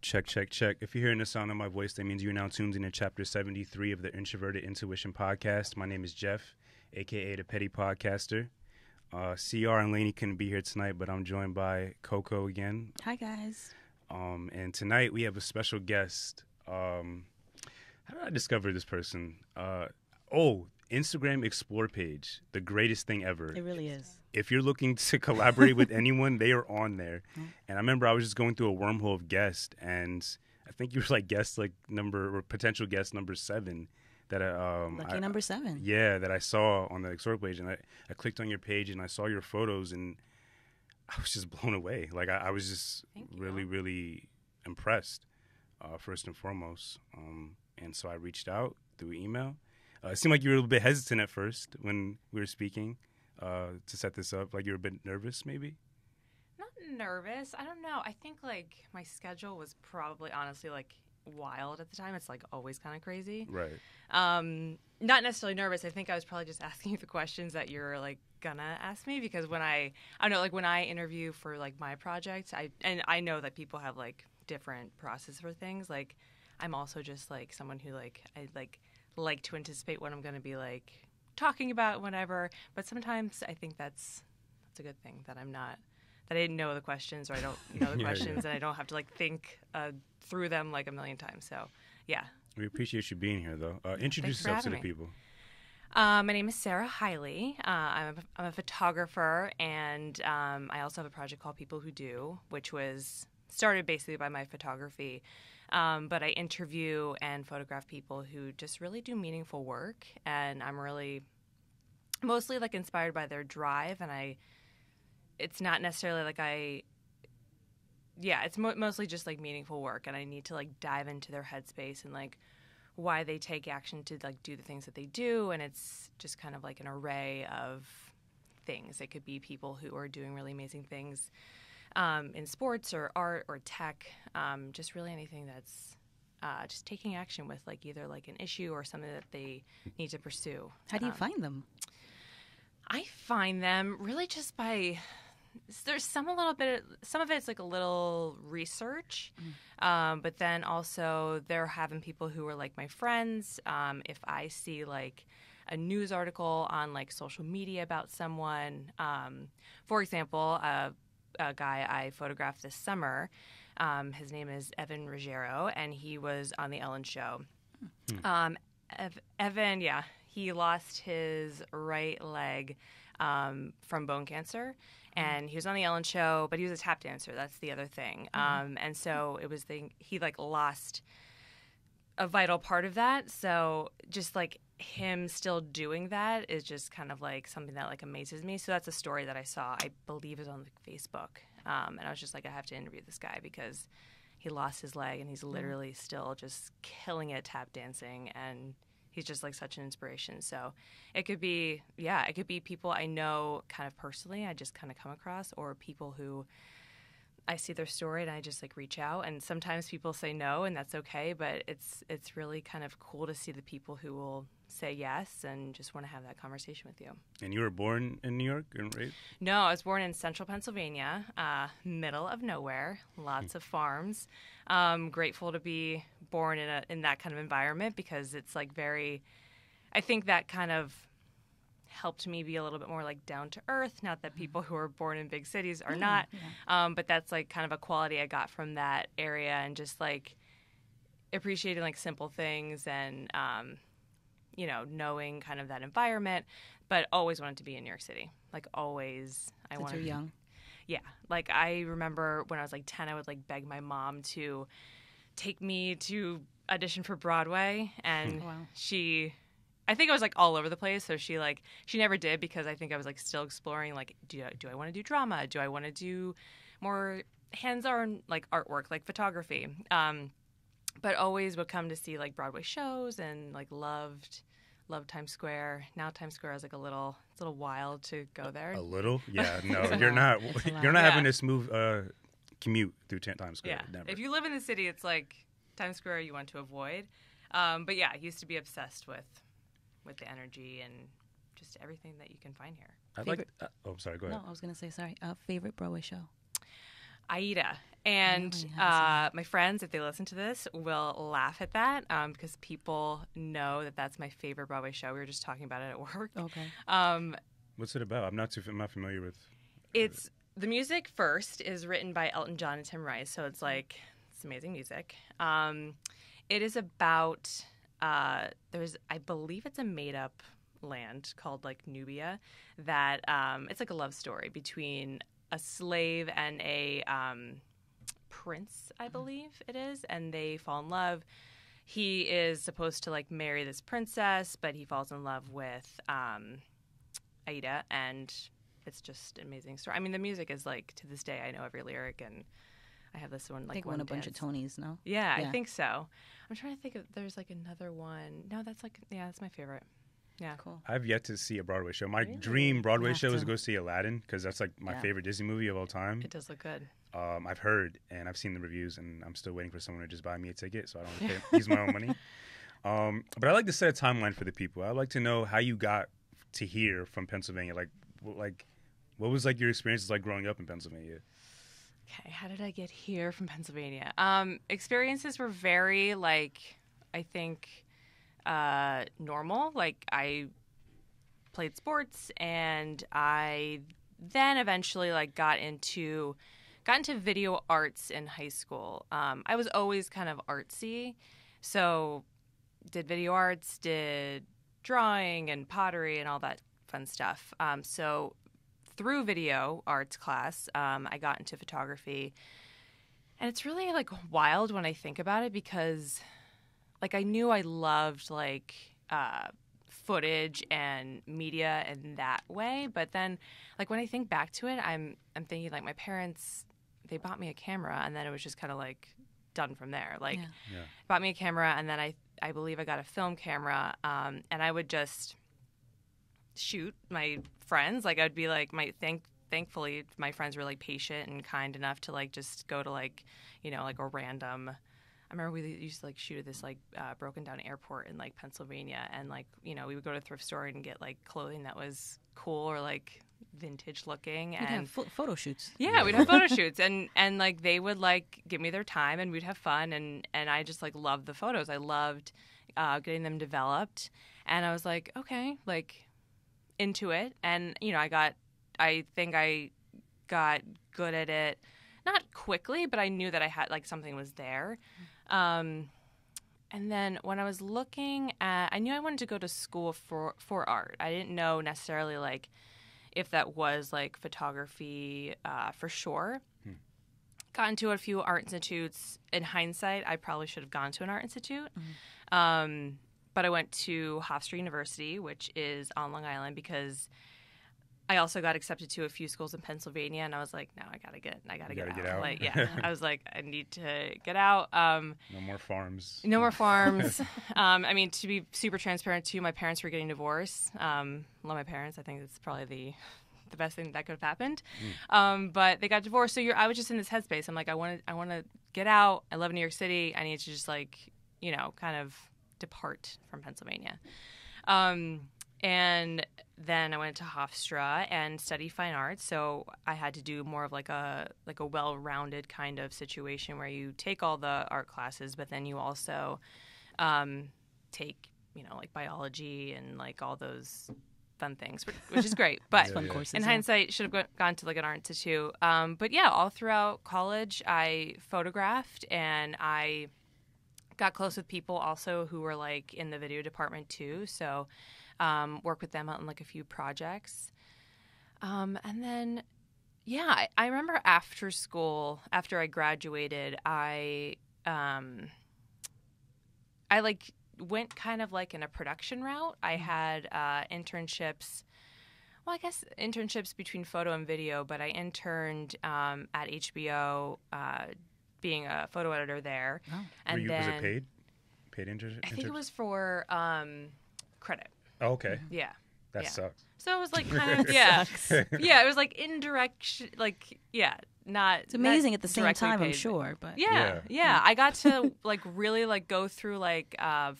Check, check, check. If you're hearing the sound of my voice, that means you're now tuned into Chapter 73 of the Introverted Intuition Podcast. My name is Jeff, a.k.a. the Petty Podcaster. CR and Lainey couldn't be here tonight, but I'm joined by Coco again. Hi, guys. And tonight we have a special guest. How did I discover this person? Instagram Explore page. The greatest thing ever. It really is. If you're looking to collaborate with anyone, they are on there. And I remember I was just going through a wormhole of guests, and I think you were like potential guest number 7. Lucky number 7. Yeah, that I saw on the Explore page, and I clicked on your page and I saw your photos, and I was just blown away. Like I was just really, really impressed, first and foremost. And so I reached out through email. It seemed like you were a little bit hesitant at first when we were speaking to set this up. Like you were a bit nervous, maybe? Not nervous. I don't know. I think like my schedule was probably honestly like wild at the time. It's like always kind of crazy. Right. Not necessarily nervous. I think I was probably just asking you the questions that you're like gonna ask me, because when I don't know, like when I interview for like my project, I know that people have like different process for things. Like I'm also just like someone who like I like to anticipate what I'm gonna be like talking about, whatever. But sometimes I think that's a good thing that I didn't know the questions, or I don't know the questions, and I don't have to like think through them like a million times. So, yeah. We appreciate you being here, though. Introduce yourself to the people. My name is Sarah Hiley. I'm a photographer, and I also have a project called People Who Do, which was started basically by my photography. But I interview and photograph people who just really do meaningful work, and I'm really mostly like inspired by their drive, and it's not necessarily like it's mostly just like meaningful work, and I need to like dive into their headspace and like why they take action to like do the things that they do, and it's just kind of like an array of things. It could be people who are doing really amazing things in sports or art or tech, just really anything that's just taking action with like either like an issue or something that they need to pursue. How do you find them? I find them really just by there's some of it's like a little research, but then also they're having people who are like my friends. If I see like a news article on like social media about someone, for example, a guy I photographed this summer, his name is Evan Ruggiero, and he was on the Ellen Show. Evan, he lost his right leg from bone cancer, and he was on the Ellen Show, but he was a tap dancer. That's the other thing. And so it was he like lost a vital part of that. So just like him still doing that is just kind of like something that like amazes me. So that's a story that I saw, I believe is on Facebook. And I was just like, I have to interview this guy because he lost his leg and he's literally still just killing it tap dancing, and he's just like such an inspiration. So it could be people I know kind of personally, I just kind of come across, or people who I see their story and I just like reach out, and sometimes people say no, and that's okay, but it's really kind of cool to see the people who will say yes and just want to have that conversation with you. And you were born in New York, right? No, I was born in central Pennsylvania, middle of nowhere, lots of farms. Grateful to be born in that kind of environment, because it's like I think that kind of helped me be a little bit more like down to earth. Not that people who are born in big cities are not, but that's like kind of a quality I got from that area, and just like appreciating like simple things and knowing kind of that environment, but always wanted to be in New York City. Like always, Since you're young. Yeah, like I remember when I was like 10, I would like beg my mom to take me to audition for Broadway, and I think I was like all over the place. So she never did, because I think I was like still exploring, like, do I want to do drama? Do I want to do more hands-on like artwork, like photography? But always would come to see like Broadway shows, and like loved Times Square. Now Times Square is like it's a little wild to go there. A little? Yeah, no, you're not having a smooth commute through Times Square. Yeah. Never. If you live in the city, it's like Times Square you want to avoid. But yeah, I used to be obsessed with the energy and just everything that you can find here. Sorry, go ahead. No, I was going to say, sorry. Favorite Broadway show? Aida. And Really? How my friends, if they listen to this, will laugh at that because people know that that's my favorite Broadway show. We were just talking about it at work. Okay. What's it about? I'm not familiar with. It's the music first is written by Elton John and Tim Rice, so it's amazing music. It is about I believe it's a made up land called like Nubia that it's like a love story between a slave and a prince, I believe it is, and they fall in love. He is supposed to like marry this princess, but he falls in love with Aida, and it's just an amazing story. I mean, the music is like to this day I know every lyric, and I have this one like I think one won a bunch of dance. Tonys, no? Yeah, Yeah. I think so. I'm trying to think if there's like another one. No, that's that's my favorite. Yeah. Cool. I've yet to see a Broadway show. My Really? dream Broadway Have show is to. to go see Aladdin because that's like my Yeah. favorite Disney movie of all time. It does look good. I've heard and I've seen the reviews, and I'm still waiting for someone to just buy me a ticket so I don't have to use my own money. But I like to set a timeline for the people. I'd like to know how you got to here from Pennsylvania. Like what was like your experiences like growing up in Pennsylvania? Okay, how did I get here from Pennsylvania? Experiences were very I think normal. Like I played sports, and I then eventually got into video arts in high school. I was always kind of artsy, so did video arts, did drawing and pottery and all that fun stuff. So through video arts class, I got into photography, and it's really wild when I think about it because I knew I loved footage and media in that way, but then when I think back to it, I'm thinking my parents, they bought me a camera, and then it was just kind of done from there. Yeah. Bought me a camera, and then I believe I got a film camera, and I would just shoot my friends. I'd be thankfully my friends were patient and kind enough to just go to a random. I remember we used to shoot at this broken down airport in Pennsylvania, and we would go to a thrift store and get clothing that was cool or vintage looking. You'd And have photo shoots. yeah, we'd have photo shoots, and they would give me their time, and we'd have fun, and I just loved the photos. I loved getting them developed, and I was okay, into it, and I think I got good at it, not quickly, but I knew that I had something was there. And then when I was looking at, I knew I wanted to go to school for art. I didn't know necessarily if that was photography for sure. Got into a few art institutes. In hindsight, I probably should have gone to an art institute. But I went to Hofstra University, which is on Long Island, because I also got accepted to a few schools in Pennsylvania, and I was no, I gotta get out. Yeah, I was I need to get out. No more farms. No more farms. I mean, to be super transparent too, my parents were getting divorced. Love my parents. I think that's probably the best thing that could have happened. But they got divorced, so I was just in this headspace. I'm I want to get out. I love New York City. I need to just kind of depart from Pennsylvania. And then I went to Hofstra and studied fine arts. So I had to do more of a well-rounded kind of situation where you take all the art classes, but then you also take biology and all those fun things, which is great. But Fun courses, in yeah. hindsight, should have gone to an art institute. But yeah, all throughout college, I photographed, and I got close with people also who were in the video department too. So work with them on a few projects. And then, yeah, I remember after school, after I graduated, I went kind of in a production route. I had internships. Well, I guess internships between photo and video, but I interned at HBO being a photo editor there. Oh. And was then it paid? Paid internship? I think it was for credit. Oh, okay. Yeah. That Yeah. sucks. So it was kind of, yeah. Sucks. Yeah, it was indirect, yeah, not. It's amazing not at the same directly time, I'm paid. sure. But Yeah. I got to really go through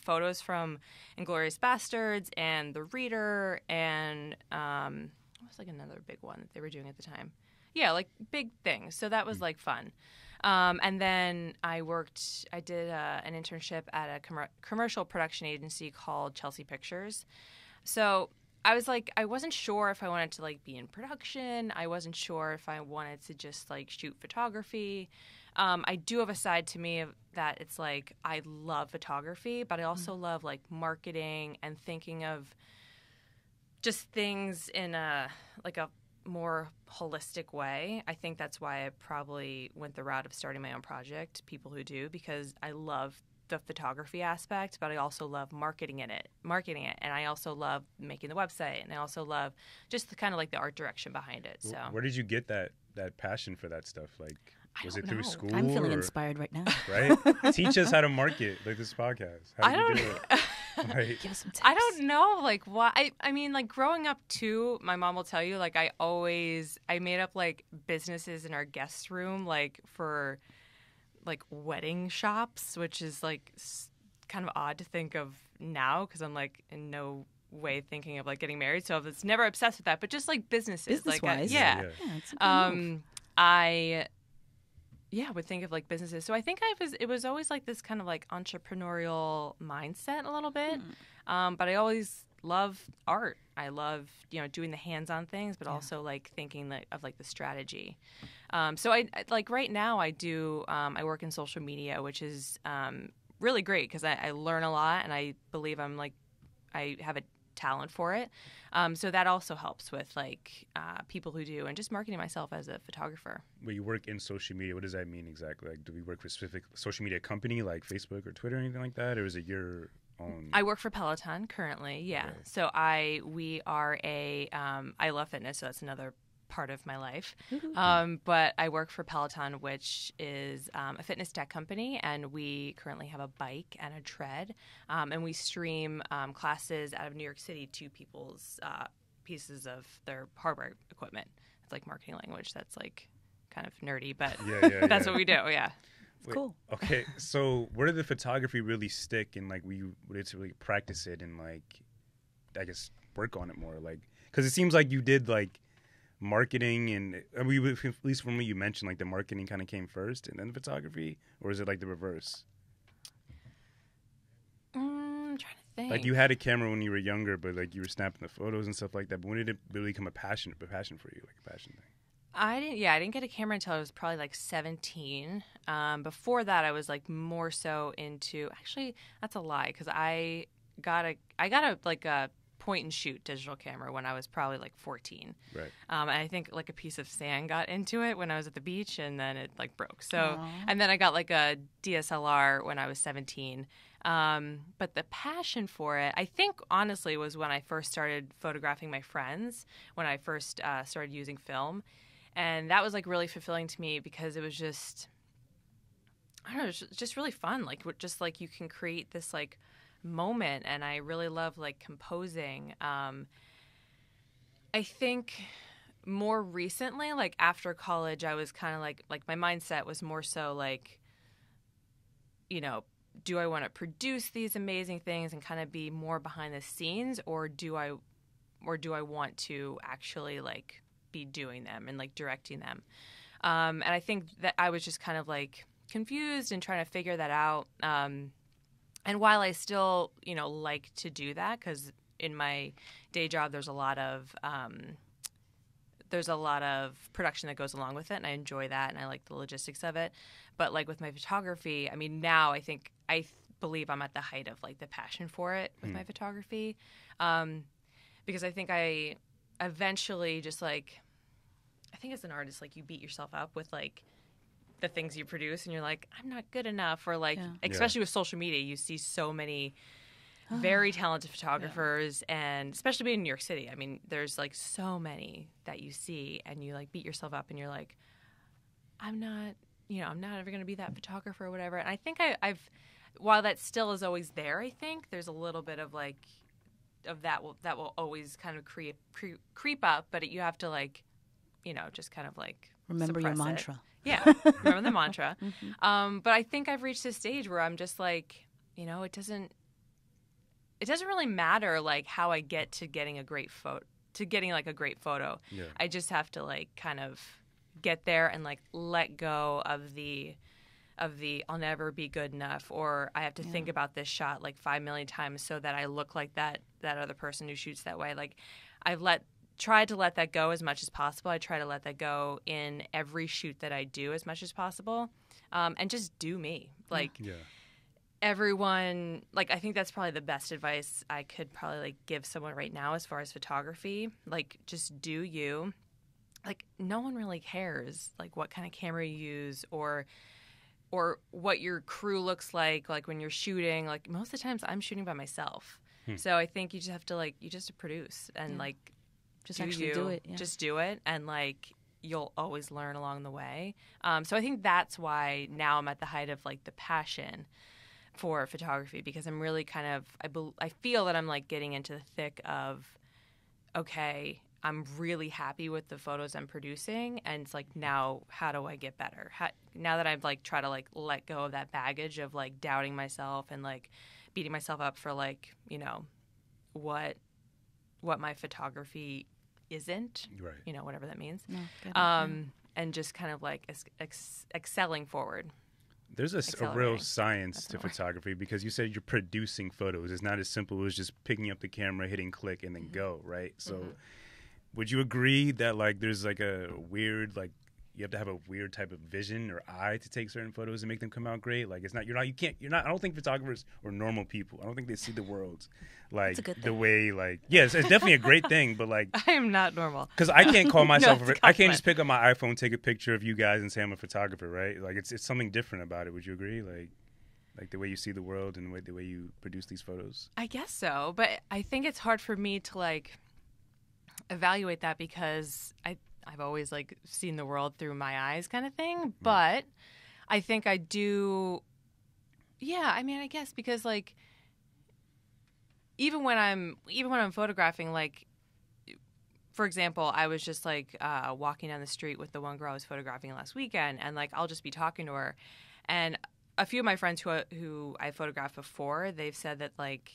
photos from Inglourious Bastards and The Reader, and what was another big one that they were doing at the time? Yeah, like big things. So that was like fun. And then I did an internship at a commercial production agency called Chelsea Pictures. So I was like, I wasn't sure if I wanted to like be in production. I wasn't sure if I wanted to just like shoot photography. I do have a side to me that it's like I love photography, but I also love like marketing and thinking of just things in a more holistic way. I think that's why I probably went the route of starting my own project, People Who Do, because I love the photography aspect, but I also love marketing it, and I also love making the website, and I also love just the kind of like the art direction behind it. So Where did you get that passion for that stuff? Like, was it through school? I'm feeling or, inspired right now. Right? Teach us how to market like this podcast. How did you do it? Right. Give us some tips. I don't know, like why. I mean, like growing up too, my mom will tell you, like I made up like businesses in our guest room, like for like wedding shops, which is like kind of odd to think of now because I'm like in no way thinking of like getting married, so it's never obsessed with that. But just like businesses, Business-wise. yeah. It's a good move. I would think of like businesses. So I think it was always like this kind of like entrepreneurial mindset a little bit. But I always love art. I love, doing the hands-on things, but also like thinking of like the strategy. So I like right now I do, I work in social media, which is really great because I learn a lot and I believe I have a talent for it. So that also helps with like People Who Do and just marketing myself as a photographer. When you work in social media, what does that mean exactly? Like, do we work for a specific social media company like Facebook or Twitter or anything like that? Or is it your own? I work for Peloton currently, yeah. Okay. So we are I love fitness, so that's another part of my life. But I work for Peloton, which is a fitness tech company, and we currently have a bike and a tread, and we stream classes out of New York City to people's pieces of their hardware equipment. It's like marketing language that's like kind of nerdy, but that's what we do, yeah. Wait, Cool. Okay, so where did the photography really stick and like we would to really practice it and like I guess work on it more, like because it seems like you did like marketing and at least from what you mentioned, like the marketing kind of came first and then the photography, or is it like the reverse? I'm trying to think. Like you had a camera when you were younger, but like you were snapping the photos and stuff like that. But when did it really become a passion for you, like a passion thing? I didn't get a camera until I was probably like 17. Before that, I was like more so into. Actually, that's a lie because I got a point and shoot digital camera when I was probably like 14. Right. And I think like a piece of sand got into it when I was at the beach, and then it like broke. So, Aww. and then I got like a DSLR when I was 17. But the passion for it, I think, honestly, was when I first started photographing my friends. When I first started using film. And that was like really fulfilling to me because it was just, I don't know, it was just really fun. Like just like you can create this like moment, and I really love like composing. I think more recently, like after college, I was kind of like my mindset was more so like, do I want to produce these amazing things and kind of be more behind the scenes, or do I want to actually like be doing them and like directing them. And I think that I was just kind of like confused and trying to figure that out. And while I still, like to do that, because in my day job there's a lot of production that goes along with it, and I enjoy that, and I like the logistics of it. But like with my photography, I mean, now I believe I'm at the height of like the passion for it with my photography, because I think I eventually just like, I think as an artist, like you beat yourself up with like the things you produce and you're like, I'm not good enough, or like, especially with social media, you see so many very talented photographers, and especially being in New York City, I mean, there's like so many that you see, and you like beat yourself up and you're like, I'm not ever going to be that photographer or whatever. And I think I've while that still is always there, I think there's a little bit of like of that will always kind of creep up, but you have to like, just kind of like remember your suppress it. mantra. Yeah, remember the mantra. But I think I've reached this stage where I'm just like, it doesn't really matter like how I get to getting a great photo. Yeah. I just have to like kind of, get there and like let go of the I'll never be good enough, or I have to think about this shot like 5 million times so that I look like that other person who shoots that way. Like I've tried to let that go as much as possible. I try to let that go in every shoot that I do as much as possible, and just do me. Like everyone, like I think that's probably the best advice I could probably like give someone right now as far as photography. Like just do you. Like no one really cares like what kind of camera you use or what your crew looks like when you're shooting. Like most of the times I'm shooting by myself. So I think you just have to produce and like just actually do it. Yeah. Just do it, and like you'll always learn along the way. So I think that's why now I'm at the height of like the passion for photography, because I'm really kind of I feel that I'm like getting into the thick of, okay, I'm really happy with the photos I'm producing, and it's like, now how do I get better? Now that I've like tried to like let go of that baggage of like doubting myself and like beating myself up for like, you know, what my photography isn't, right? You know, whatever that means. No, and just kind of like excelling forward. There's a real science to photography, because you said you're producing photos. It's not as simple as just picking up the camera, hitting click, and then go, right? So would you agree that like there's like a weird, like you have to have a weird type of vision or eye to take certain photos and make them come out great? Like I don't think photographers are normal people. I don't think they see the world like the way, like, yes, it's definitely a great thing, but like I am not normal. Because I can't call myself I can't just pick up my iPhone, take a picture of you guys and say I'm a photographer, right? Like it's something different about it. Would you agree? Like the way you see the world and the way you produce these photos? I guess so, but I think it's hard for me to like evaluate that, because I've always like seen the world through my eyes kind of thing. But I think I do. Yeah, I mean, I guess because like even when I'm photographing, like for example, I was just like walking down the street with the one girl I was photographing last weekend, and like I'll just be talking to her, and a few of my friends who I photographed before, they've said that like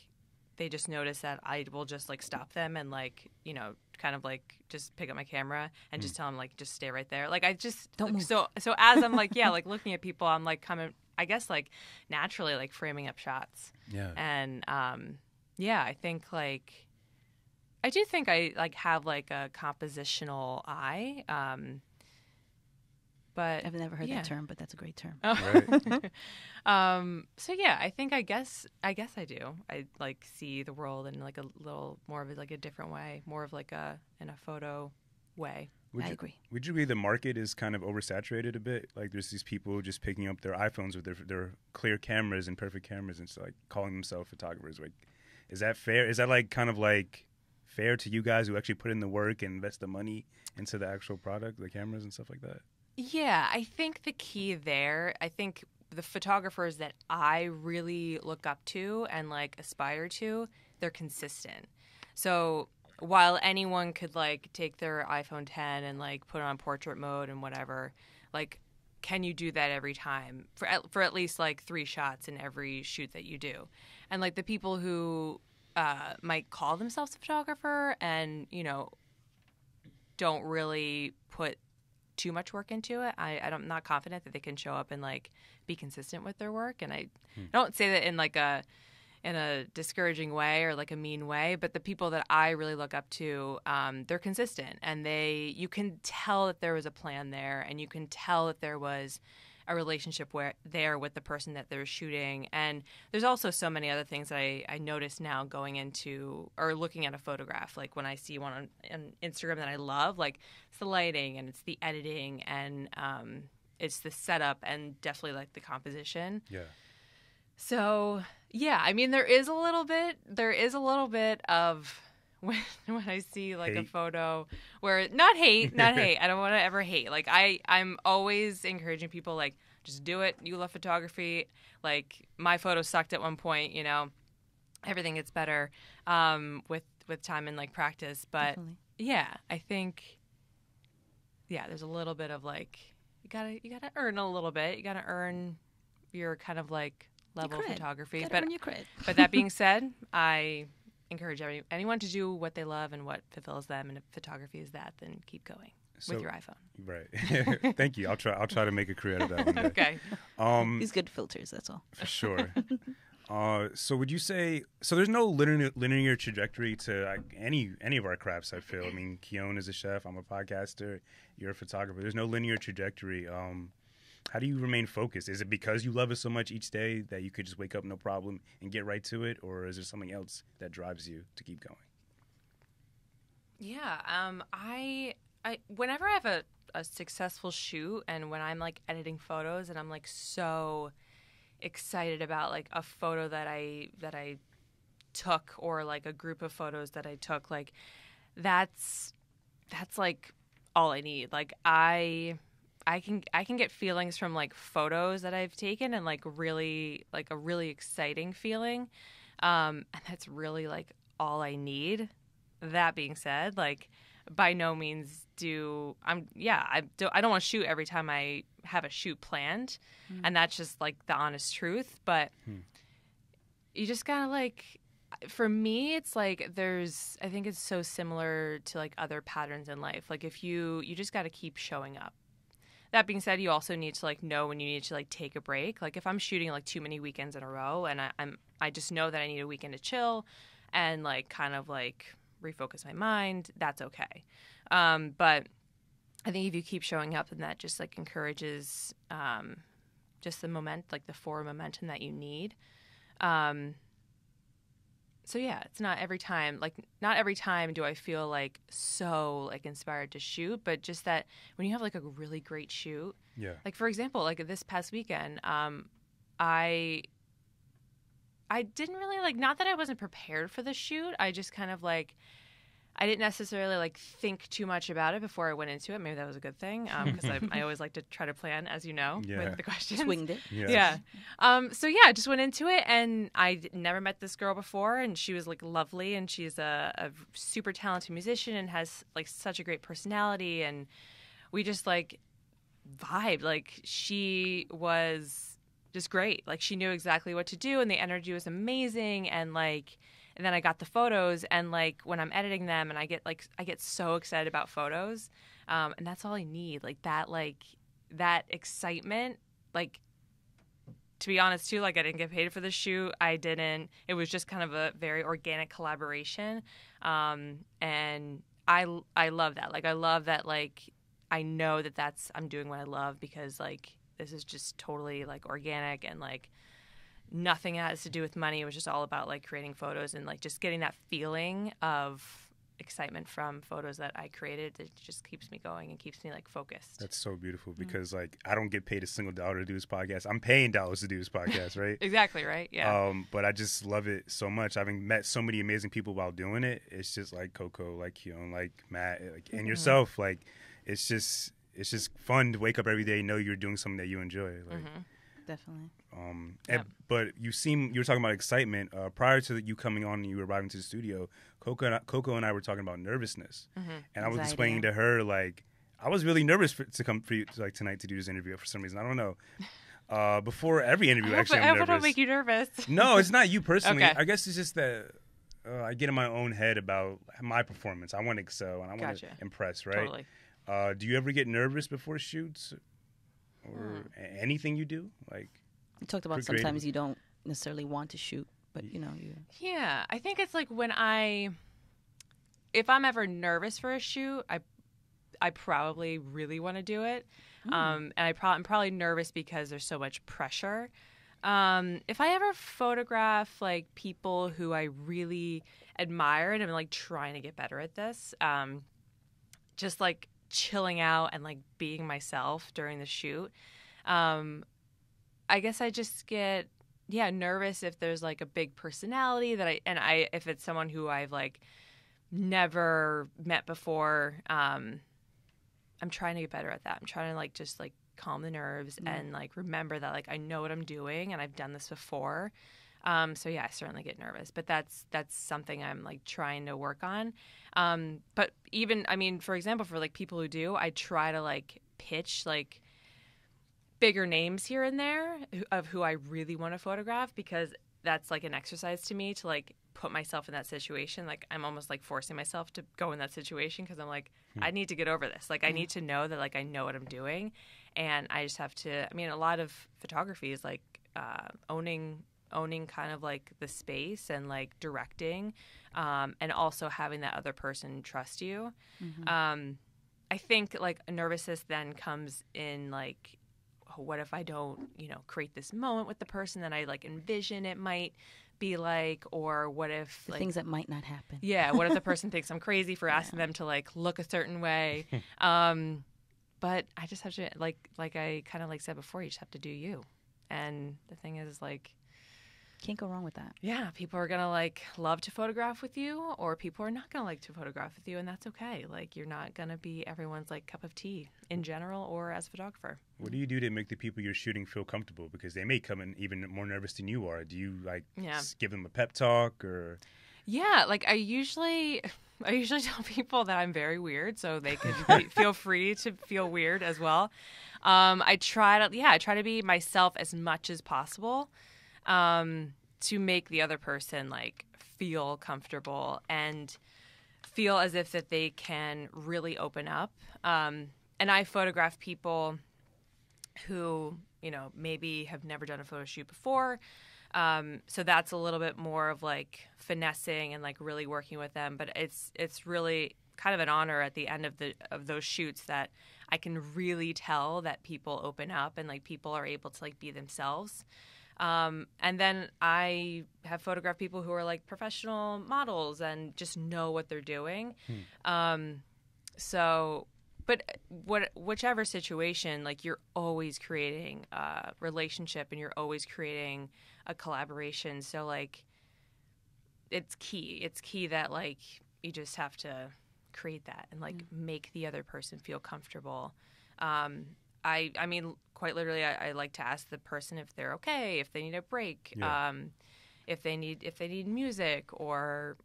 they just notice that I will just like stop them and like, you know, kind of like just pick up my camera and just tell them like just stay right there. Like I just don't move. So as I'm like like looking at people, I'm like kind of, I guess like naturally like framing up shots. Yeah. And I think like I do think I like have like a compositional eye. But I've never heard that term, but that's a great term. Right. So yeah, I think I guess I do. I like see the world in like a little more of like a different way, more of like in a photo way. I agree. Would you agree the market is kind of oversaturated a bit? Like there's these people just picking up their iPhones with their clear cameras and perfect cameras and so like calling themselves photographers. Like, is that fair? Is that like kind of like fair to you guys who actually put in the work and invest the money into the actual product, the cameras and stuff like that? Yeah, I think the key there, I think the photographers that I really look up to and like aspire to, they're consistent. So while anyone could like take their iPhone 10 and like put it on portrait mode and whatever, like can you do that every time for at least like 3 shots in every shoot that you do? And like the people who might call themselves a photographer and, you know, don't really put too much work into it, I'm not confident that they can show up and like be consistent with their work. And I don't say that in like in a discouraging way or like a mean way, but the people that I really look up to, they're consistent, and you can tell that there was a plan there, and you can tell that there was a relationship there with the person that they're shooting. And there's also so many other things that I notice now going into or looking at a photograph. Like when I see one on Instagram that I love, like it's the lighting and it's the editing and it's the setup and definitely like the composition. Yeah. So yeah, I mean there is a little bit of when I see like hate. A photo where not hate. I don't want to ever hate. Like I'm always encouraging people like just do it. You love photography. Like my photo sucked at one point, you know. Everything gets better with time and like practice, but Definitely. Yeah, I think there's a little bit of like you got to earn a little bit. You got to earn your kind of like level of photography. Gotta earn your cred. But that being said, I encourage anyone to do what they love and what fulfills them, and if photography is that, then keep going. with your iPhone. Right. Thank you. I'll try to make a career out of that one day. Okay. These good filters, that's all. For sure. So would you say, so there's no linear trajectory to any of our crafts, I feel. I mean, Keon is a chef, I'm a podcaster, you're a photographer. There's no linear trajectory. How do you remain focused? Is it because you love it so much each day that you could just wake up no problem and get right to it? Or is there something else that drives you to keep going? Yeah. I whenever I have a successful shoot and when I'm like editing photos and I'm like so excited about like a photo that I took or like a group of photos that I took, like that's like all I need. Like I can get feelings from like photos that I've taken and like really like a really exciting feeling. And that's really like all I need. That being said, like by no means I don't want to shoot every time I have a shoot planned. And that's just like the honest truth. But you just gotta like, for me, it's like I think it's so similar to like other patterns in life. Like if you just gotta keep showing up. That being said, you also need to like know when you need to like take a break. Like if I'm shooting like too many weekends in a row and I just know that I need a weekend to chill and like kind of like refocus my mind, that's okay. But I think if you keep showing up, then that just like encourages just the forward momentum that you need. So yeah, it's not every time do I feel like so like inspired to shoot, but just that when you have like a really great shoot, like for example, like this past weekend, I didn't really like, not that I wasn't prepared for the shoot, I just kind of like, I didn't necessarily like think too much about it before I went into it. Maybe that was a good thing because I always like to try to plan, as you know, with the questions. Swinged it. Yeah. So yeah, I just went into it and I never met this girl before and she was like lovely and she's a super talented musician and has like such a great personality and we just like vibed. Like she was just great. Like she knew exactly what to do and the energy was amazing and like. And then I got the photos, and like when I'm editing them, and I get so excited about photos, and that's all I need. Like that excitement. Like to be honest, too, like I didn't get paid for the shoot. I didn't. It was just kind of a very organic collaboration, and I love that. Like I love that. Like I know that I'm doing what I love because like this is just totally like organic and like. Nothing has to do with money. It was just all about like creating photos and like just getting that feeling of excitement from photos that I created. It just keeps me going and keeps me like focused. That's so beautiful because like I don't get paid a single dollar to do this podcast. I'm paying dollars to do this podcast, right? Exactly, right? Yeah. But I just love it so much. Having met so many amazing people while doing it, it's just like Coco, like Keon, like Matt, like, and yourself. Like it's just fun to wake up every day and know you're doing something that you enjoy. Like. Definitely. But you were talking about excitement prior to you coming on and you arriving to the studio. Coco and I were talking about nervousness, and I was explaining to her like I was really nervous to come for you like tonight to do this interview for some reason. I don't know. Before every interview, I'm nervous. I hope I don't make you nervous. No, it's not you personally. Okay. I guess it's just that I get in my own head about my performance. I want to excel and I want to impress. Right? Totally. Do you ever get nervous before shoots? Or anything you do, like you talked about sometimes you don't necessarily want to shoot, but you know you. Yeah, I think it's like if I'm ever nervous for a shoot, I probably really want to do it, and I'm probably nervous because there's so much pressure. If I ever photograph like people who I really admire and I'm like trying to get better at this, just like. Chilling out and like being myself during the shoot. I guess I just get nervous if there's like a big personality that if it's someone who I've like never met before. I'm trying to get better at that. I'm trying to like just like calm the nerves and like remember that like I know what I'm doing and I've done this before. So yeah, I certainly get nervous, but that's something I'm like trying to work on. But even, I mean, for example, for like people who do, I try to like pitch like bigger names here and there of who I really want to photograph because that's like an exercise to me to like put myself in that situation. Like I'm almost like forcing myself to go in that situation because I'm like, I need to get over this. Like I need to know that like I know what I'm doing, and I just have to. I mean, a lot of photography is like owning kind of like the space and like directing, and also having that other person trust you. I think like a nervousness then comes in like, oh, what if I don't, create this moment with the person that I like envision it might be like, or what if The like things that might not happen. yeah, what if the person thinks I'm crazy for asking them to like look a certain way? But I just have to like I kind of like said before, you just have to do you. And the thing is like, Can't go wrong with that. yeah, people are going to like love to photograph with you, or people are not going to like to photograph with you, and that's okay. Like you're not going to be everyone's like cup of tea in general or as a photographer. What do you do to make the people you're shooting feel comfortable? Because they may come in even more nervous than you are. Do you like give them a pep talk or? Yeah, like I usually tell people that I'm very weird, so they can feel free to feel weird as well. I try to be myself as much as possible. To make the other person like feel comfortable and feel as if that they can really open up. And I photograph people who, maybe have never done a photo shoot before. So that's a little bit more of like finessing and like really working with them. But it's really kind of an honor at the end of those shoots that I can really tell that people open up and like people are able to like be themselves. And then I have photographed people who are like professional models and just know what they're doing. But whichever situation, like you're always creating a relationship and you're always creating a collaboration. So like, it's key. It's key that like you just have to create that and like make the other person feel comfortable. I mean, quite literally, I like to ask the person if they're okay, if they need a break, if they need music or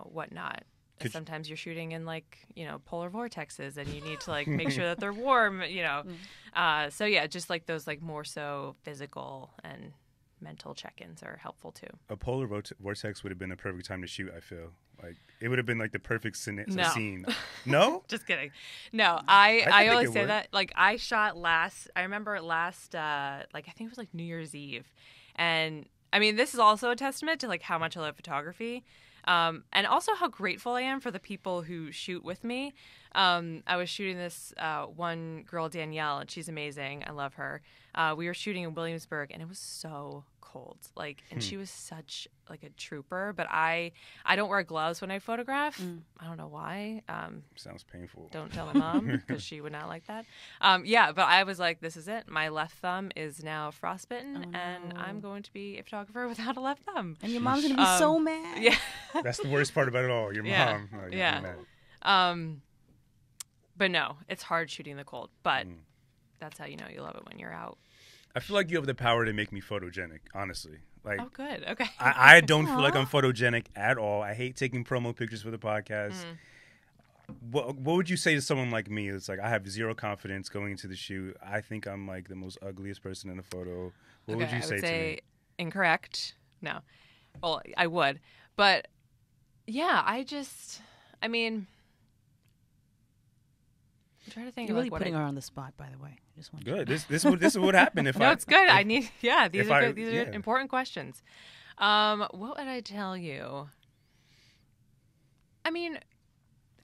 whatnot. Sometimes you're shooting in like polar vortexes, and you need to like make sure that they're warm. So yeah, just like those like more so physical and mental check-ins are helpful too. A polar vortex would have been a perfect time to shoot. I feel like it would have been like the perfect scene. No, just kidding. No, I always say that. Like I shot I remember last like I think it was like New Year's Eve, and I mean this is also a testament to like how much I love photography. And also how grateful I am for the people who shoot with me. I was shooting this one girl, Danielle, and she's amazing. I love her. We were shooting in Williamsburg, and it was so cold. Like, and she was such like a trooper. But I don't wear gloves when I photograph. I don't know why. Sounds painful. Don't tell my mom because she would not like that. But I was like, this is it. My left thumb is now frostbitten, and I'm going to be a photographer without a left thumb. And your mom's going to be so mad. Yeah. That's the worst part about it all. Your mom. But no, it's hard shooting the cold. But that's how you know you love it when you're out. I feel like you have the power to make me photogenic, honestly. Like, oh, good. Okay. I don't feel like I'm photogenic at all. I hate taking promo pictures for the podcast. What would you say to someone like me? It's like I have zero confidence going into the shoot. I think I'm like the most ugliest person in the photo. What would you say to me? Incorrect. No. Well, I would. But yeah, I'm trying to think. You're really putting her on the spot, by the way. Just want good. This is what happened if no, it's good. These are good. These are important questions. What would I tell you? I mean,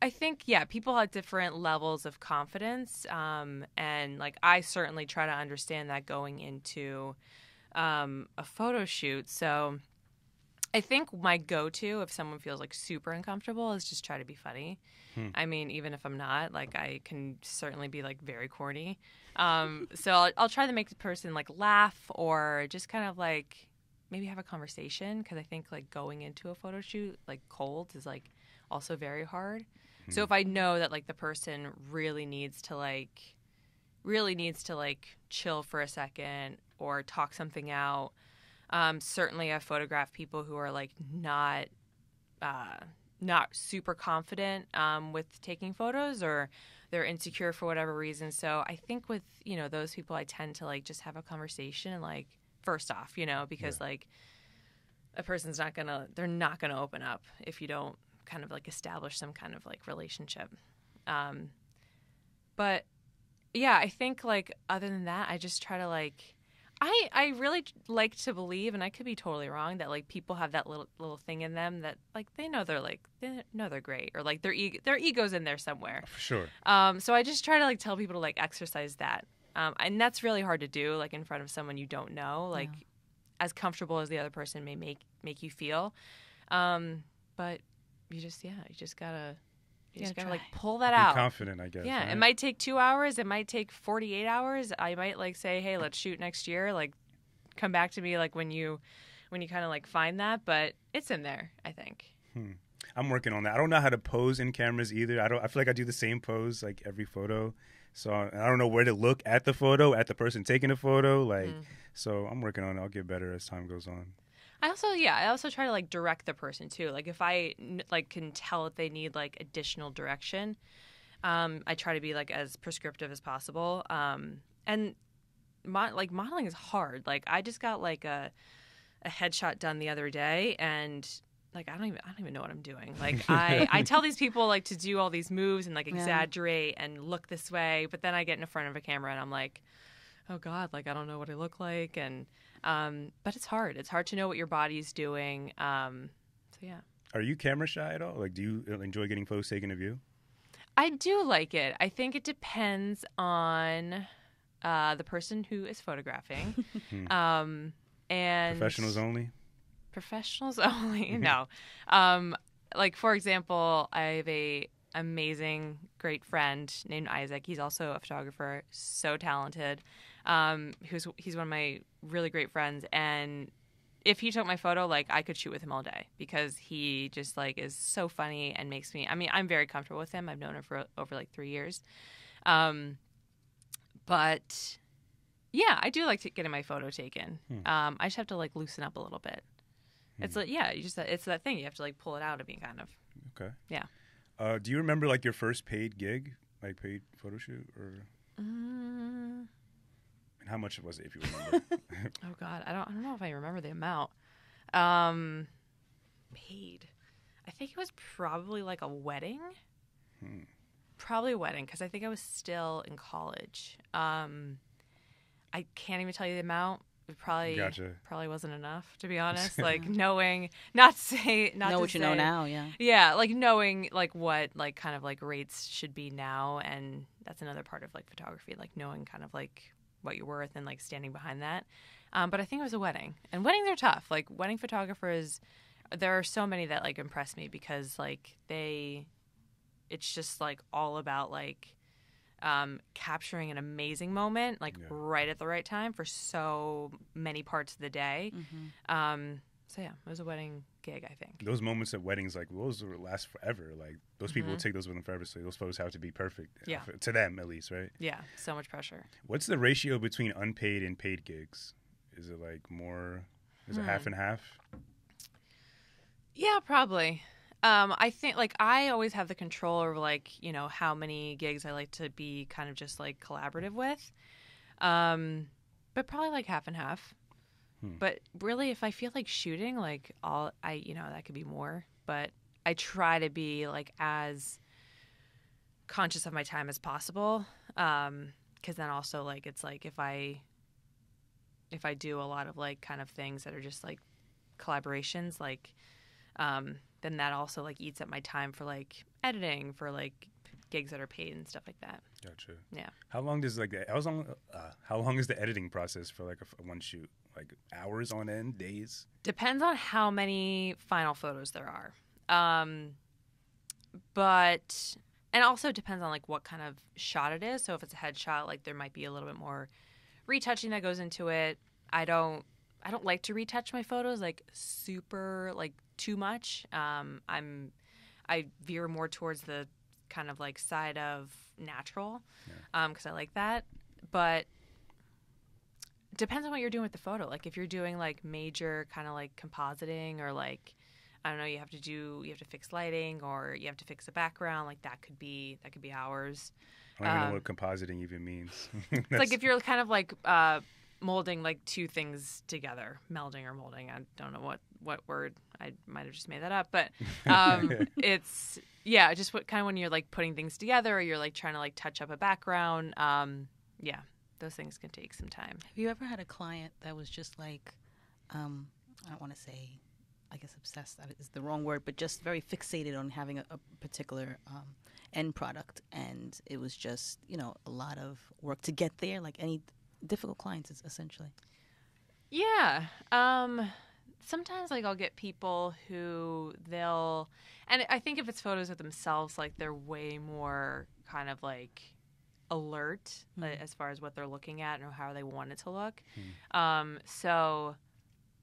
I think people have different levels of confidence, and like I certainly try to understand that going into a photo shoot. So I think my go-to if someone feels like super uncomfortable is just try to be funny. I mean, even if I'm not, like I can certainly be like very corny. So I'll try to make the person like laugh or just kind of like maybe have a conversation, because I think like going into a photo shoot like cold is like also very hard. So if I know that like the person really needs to chill for a second or talk something out. Certainly I've photographed people who are like not super confident with taking photos, or they're insecure for whatever reason. So I think with, those people, I tend to like just have a conversation and like first off, because like a person's they're not gonna open up if you don't kind of like establish some kind of like relationship. But yeah, I think like other than that, I just try to like, I really like to believe, and I could be totally wrong, that like people have that little thing in them that like they know they're great, or like their ego's in there somewhere. For sure. So I just try to like tell people to like exercise that, and that's really hard to do, like in front of someone you don't know, like as comfortable as the other person may make you feel, but you just gotta like pull that out. Be confident, I guess. Yeah, right? It might take 2 hours. It might take 48 hours. I might like say, hey, let's shoot next year. Like, come back to me like when you kind of like find that. But it's in there, I think. I'm working on that. I don't know how to pose in cameras either. I feel like I do the same pose like every photo. So I don't know where to look at the photo, at the person taking the photo. Like, so I'm working on it. I'll get better as time goes on. I also try to like direct the person too. Like if I like can tell that they need like additional direction, I try to be like as prescriptive as possible. And like modeling is hard. Like I just got like a headshot done the other day, and like I don't even know what I'm doing. Like I tell these people like to do all these moves and like exaggerate and look this way, but then I get in front of a camera and I'm like, oh God, like I don't know what I look like. And but it's hard. It's hard to know what your body's doing. So yeah. Are you camera shy at all? Like, do you enjoy getting photos taken of you? I do like it. I think it depends on the person who is photographing. And Professionals only? Professionals only. No. Like for example, I have a amazing, great friend named Isaac. He's also a photographer, so talented. He's one of my really great friends, and if he took my photo, like I could shoot with him all day because he just like is so funny and makes me. I mean, I'm very comfortable with him. I've known him for over like 3 years, but yeah, I do like getting my photo taken. I just have to like loosen up a little bit. It's like it's that thing you have to like pull it out of me, kind of. Okay. Yeah. Do you remember like your first paid gig, like paid photo shoot, or? And how much was it, if you remember? Oh God, I don't know if I remember the amount. Paid. I think it was probably like a wedding. Probably a wedding, because I think I was still in college. I can't even tell you the amount. It probably wasn't enough, to be honest. Like knowing, not know what you know now, yeah, like knowing like what like kind of like rates should be now, and that's another part of like photography, like knowing kind of like what you're worth and like standing behind that. But I think it was a wedding, and weddings are tough. Like wedding photographers, there are so many that like impress me because like it's just like all about like capturing an amazing moment, like right at the right time for so many parts of the day. So yeah, it was a wedding gig, I think. Those moments at weddings, like those will last forever. Like those people will take those with them forever. So those photos have to be perfect. Yeah. To them at least, right? Yeah, so much pressure. What's the ratio between unpaid and paid gigs? Is it like more? Is it half and half? Yeah, probably. I think like I always have the control over like, you know, how many gigs I like to be kind of just like collaborative with. But probably like half and half. But really if I feel like shooting, like that could be more, but I try to be like as conscious of my time as possible. 'Cause then also like it's like if I do a lot of like kind of things that are just like collaborations, like then that also like eats up my time for like editing, for like gigs that are paid and stuff like that. Gotcha. Yeah. How long is the editing process for like one shoot? Like hours on end, days? Depends on how many final photos there are. But and also depends on like what kind of shot it is. So if it's a headshot, like there might be a little bit more retouching that goes into it. I don't like to retouch my photos like super like too much. I veer more towards the kind of like side of natural, because I like that. But depends on what you're doing with the photo. Like if you're doing like major kind of like compositing, or like I don't know, you have to fix lighting, or you have to fix the background. Like that could be hours. I don't even know what compositing even means. It's like if you're kind of like molding like two things together, melding or molding. I don't know what word. I might have just made that up, but it's just what kind of when you're like putting things together or you're like trying to like touch up a background. Those things can take some time. Have you ever had a client that was just like, I don't want to say, I guess obsessed is the wrong word, but just very fixated on having a particular end product, and it was just, a lot of work to get there, like any difficult clients, essentially? Yeah. Sometimes like I'll get people who and I think if it's photos of themselves, like they're way more kind of like alert as far as what they're looking at and how they want it to look. So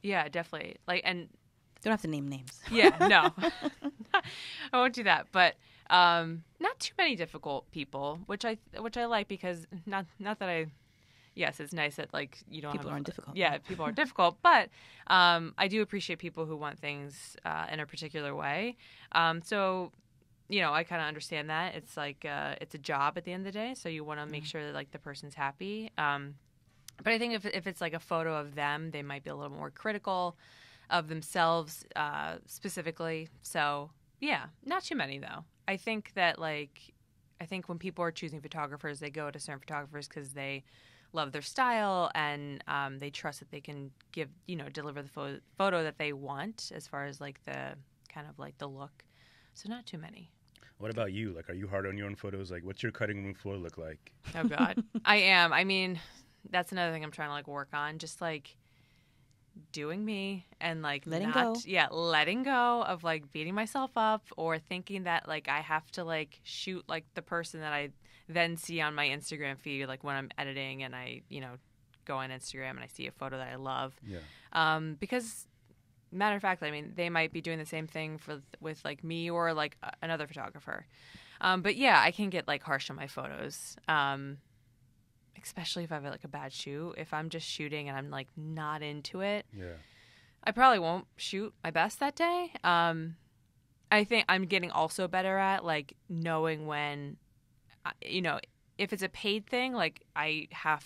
yeah, definitely. Like, and don't have to name names. Yeah, no, I won't do that. But not too many difficult people, which I like, because not that I. Yes, it's nice that like you don't. People aren't difficult. Yeah, people are difficult, but I do appreciate people who want things in a particular way. So, I kind of understand that it's like it's a job at the end of the day, so you want to make sure that like the person's happy. But I think if it's like a photo of them, they might be a little more critical of themselves specifically. So yeah, not too many though. I think that when people are choosing photographers, they go to certain photographers because they love their style and they trust that they can deliver the photo that they want as far as like the kind of like the look. So not too many. What about you? Like, are you hard on your own photos? Like, what's your cutting room floor look like? Oh God, I am. I mean, that's another thing I'm trying to like work on. Just like doing me and like letting go of like beating myself up or thinking that like I have to like shoot like the person that I then see on my Instagram feed, like when I'm editing and I go on Instagram and I see a photo that I love. Because matter of fact, I mean, they might be doing the same thing with like me or like another photographer. But yeah, I can get like harsh on my photos. Especially if I have like a bad shoot. If I'm just shooting and I'm like not into it, I probably won't shoot my best that day. I think I'm getting also better at like knowing when, if it's a paid thing, like I have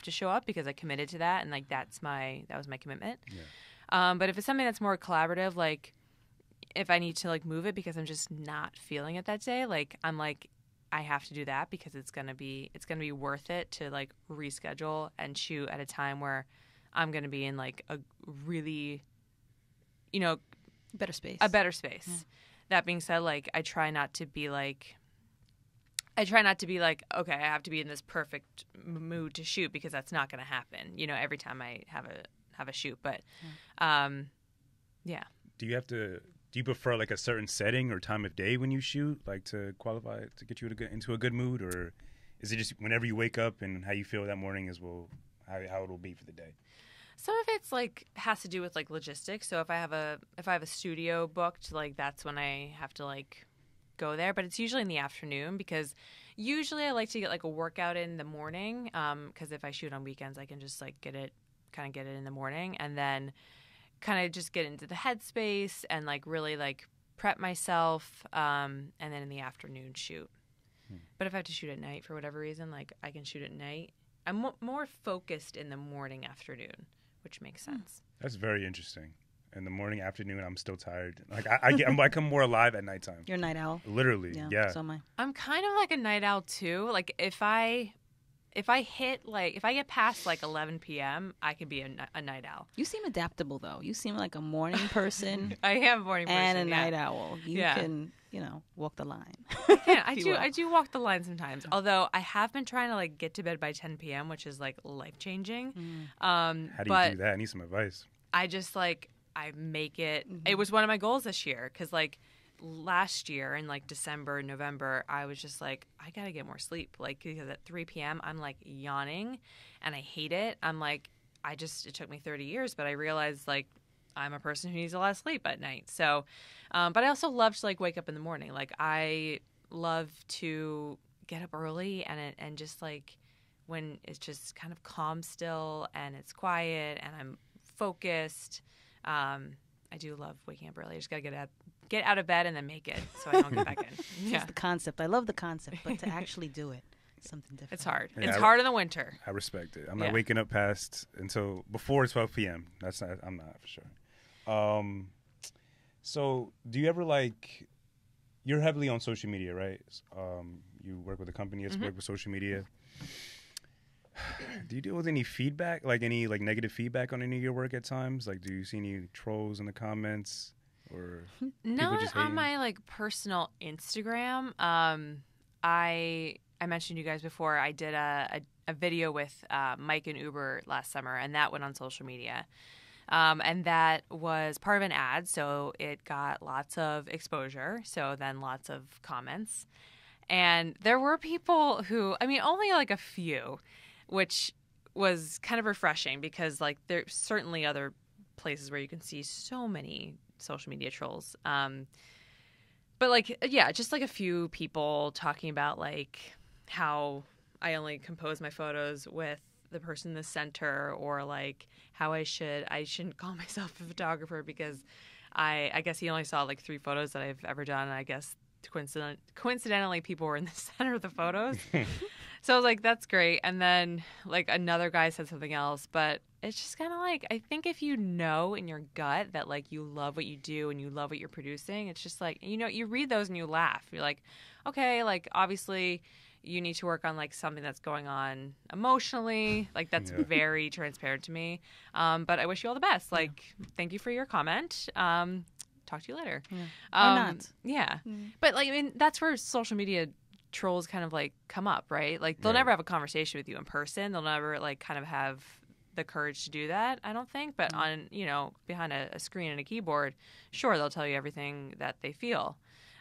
to show up because I committed to that, and like that was my commitment. But if it's something that's more collaborative, like if I need to like move it because I'm just not feeling it that day, like I'm like, I have to do that because it's gonna be worth it to like reschedule and shoot at a time where I'm gonna be in like a really, better space. A better space. Yeah. That being said, like I try not to be like, okay, I have to be in this perfect mood to shoot, because that's not gonna happen. Every time I have a shoot, but yeah. Do you prefer like a certain setting or time of day when you shoot, like to qualify to get you into a good mood, or is it just whenever you wake up and how you feel that morning how it will be for the day? Some of it's like has to do with like logistics. So if I have a studio booked, like that's when I have to like go there. But it's usually in the afternoon, because usually I like to get like a workout in the morning. Because if I shoot on weekends, I can just like get it in the morning, and then kind of just get into the headspace and like really like prep myself, and then in the afternoon shoot. But if I have to shoot at night for whatever reason, like I can shoot at night. I'm more focused in the morning, afternoon, which makes sense. That's very interesting. In the morning, afternoon, I'm still tired. Like I come more alive at nighttime. You're a night owl. Literally, yeah. So am I. I'm kind of like a night owl too. Like if I get past like 11 p.m., I could be a night owl. You seem adaptable though. You seem like a morning person. I am a morning person and a night owl. You can, walk the line. Yeah, I do walk the line sometimes. Although I have been trying to like get to bed by 10 p.m., which is like life changing. How do you do that? I need some advice. I just like I make it. It was one of my goals this year, because like last year in like December, November, I was just like, I gotta get more sleep. Like, because at 3 p.m. I'm like yawning and I hate it. I'm like, it took me 30 years, but I realized like I'm a person who needs a lot of sleep at night. So, but I also love to like wake up in the morning. Like I love to get up early and just like when it's just kind of calm still and it's quiet and I'm focused. I do love waking up early. I just gotta get out of bed and then make it so I don't get back in. Yeah. It's the concept. I love the concept, but to actually do it Something different. It's hard. Yeah, It's hard in the winter. I respect it. I'm not waking up past until before 12 p.m. I'm not for sure. So do you ever like, you're heavily on social media, right? You work with a company that's work with social media. Do you deal with any feedback, like any like negative feedback on any of your work at times? Like, do you see any trolls in the comments or Not just on hating? my like personal Instagram. I mentioned you guys before. I did a video with Mike and Uber last summer, and that went on social media. And that was part of an ad, so it got lots of exposure. So then lots of comments, and there were people who, I mean, only like a few, which was kind of refreshing because like there's certainly other places where you can see so many social media trolls. But like, yeah, just like a few people talking about like how I only compose my photos with the person in the center, or like how I shouldn't call myself a photographer because I guess he only saw like 3 photos that I've ever done. And I guess coincidentally people were in the center of the photos. So I was like, that's great. And then like another guy said something else, but it's just kind of like, I think if you know in your gut that like you love what you do and you love what you're producing, it's just like, you know, you read those and you laugh. You're like, okay, like obviously you need to work on like something that's going on emotionally. Like that's very transparent to me. But I wish you all the best. Like, thank you for your comment. Talk to you later. Yeah. Or not. Yeah. But like, I mean, that's where social media trolls kind of like come up, right? Like they'll never have a conversation with you in person. They'll never like kind of have the courage to do that, I don't think. But on, you know, behind a screen and a keyboard, sure, they'll tell you everything that they feel.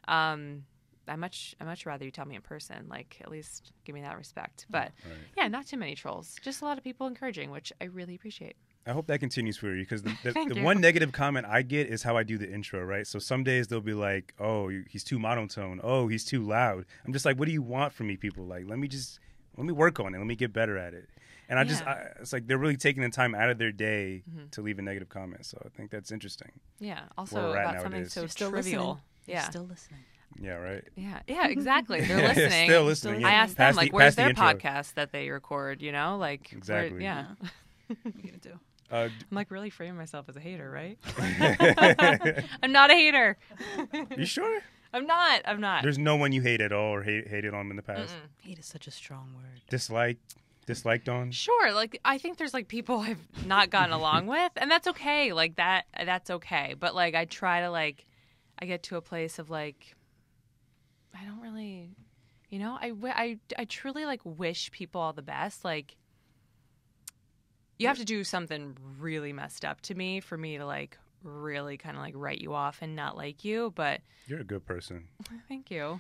I much rather you tell me in person. Like, at least give me that respect. But yeah, not too many trolls. Just a lot of people encouraging, which I really appreciate. I hope that continues for you, because the Thank you. one negative comment I get is how I do the intro, right? So some days they'll be like, oh, he's too monotone. Oh, he's too loud. I'm just like, what do you want from me, people? Like, let me work on it. Let me get better at it. And it's like they're really taking the time out of their day to leave a negative comment. So I think that's interesting. Yeah. Also about something so trivial. Yeah. Still listening. Yeah, right. Yeah, exactly. They're listening. Still listening. Yeah. I asked them, like, where's their podcast that they record, you know? Like, exactly. Yeah. What are you going to do? I'm like really framing myself as a hater, right? I'm not a hater. You sure? I'm not. There's no one you hate at all or hated on in the past? Hate is such a strong word. Disliked on? Sure. Like, I think there's like people I've not gotten along with, and that's okay. Like that's okay. But like, I try to like, I get to a place of like, I don't really, you know, I truly like wish people all the best. Like, you have to do something really messed up to me for me to like really kind of like write you off and not like you. But you're a good person. Thank you.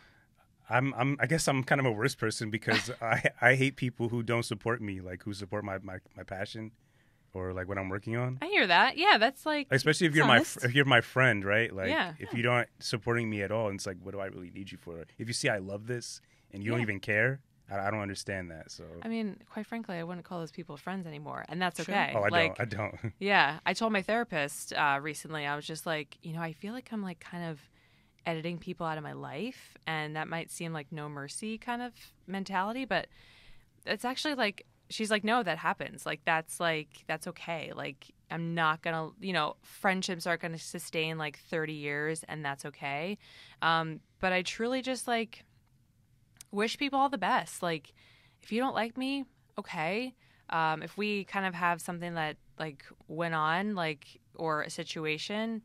I guess I'm kind of a worse person because I hate people who don't support me, like who support my passion or like what I'm working on. I hear that. Yeah, that's like, especially if you're my friend, right? Like if you don't supporting me at all, and it's like, what do I really need you for? If you see I love this and you don't even care, I don't understand that. So I mean, quite frankly, I wouldn't call those people friends anymore, and that's okay. Oh, I don't. Yeah, I told my therapist recently. I was just like, you know, I feel like I'm like kind of editing people out of my life, and that might seem like no mercy kind of mentality, but it's actually like, she's like, no, that happens. Like that's okay. Like I'm not gonna, you know, friendships aren't gonna sustain like 30 years, and that's okay. But I truly just like wish people all the best. Like, if you don't like me, okay. If we kind of have something that like went on, like, or a situation,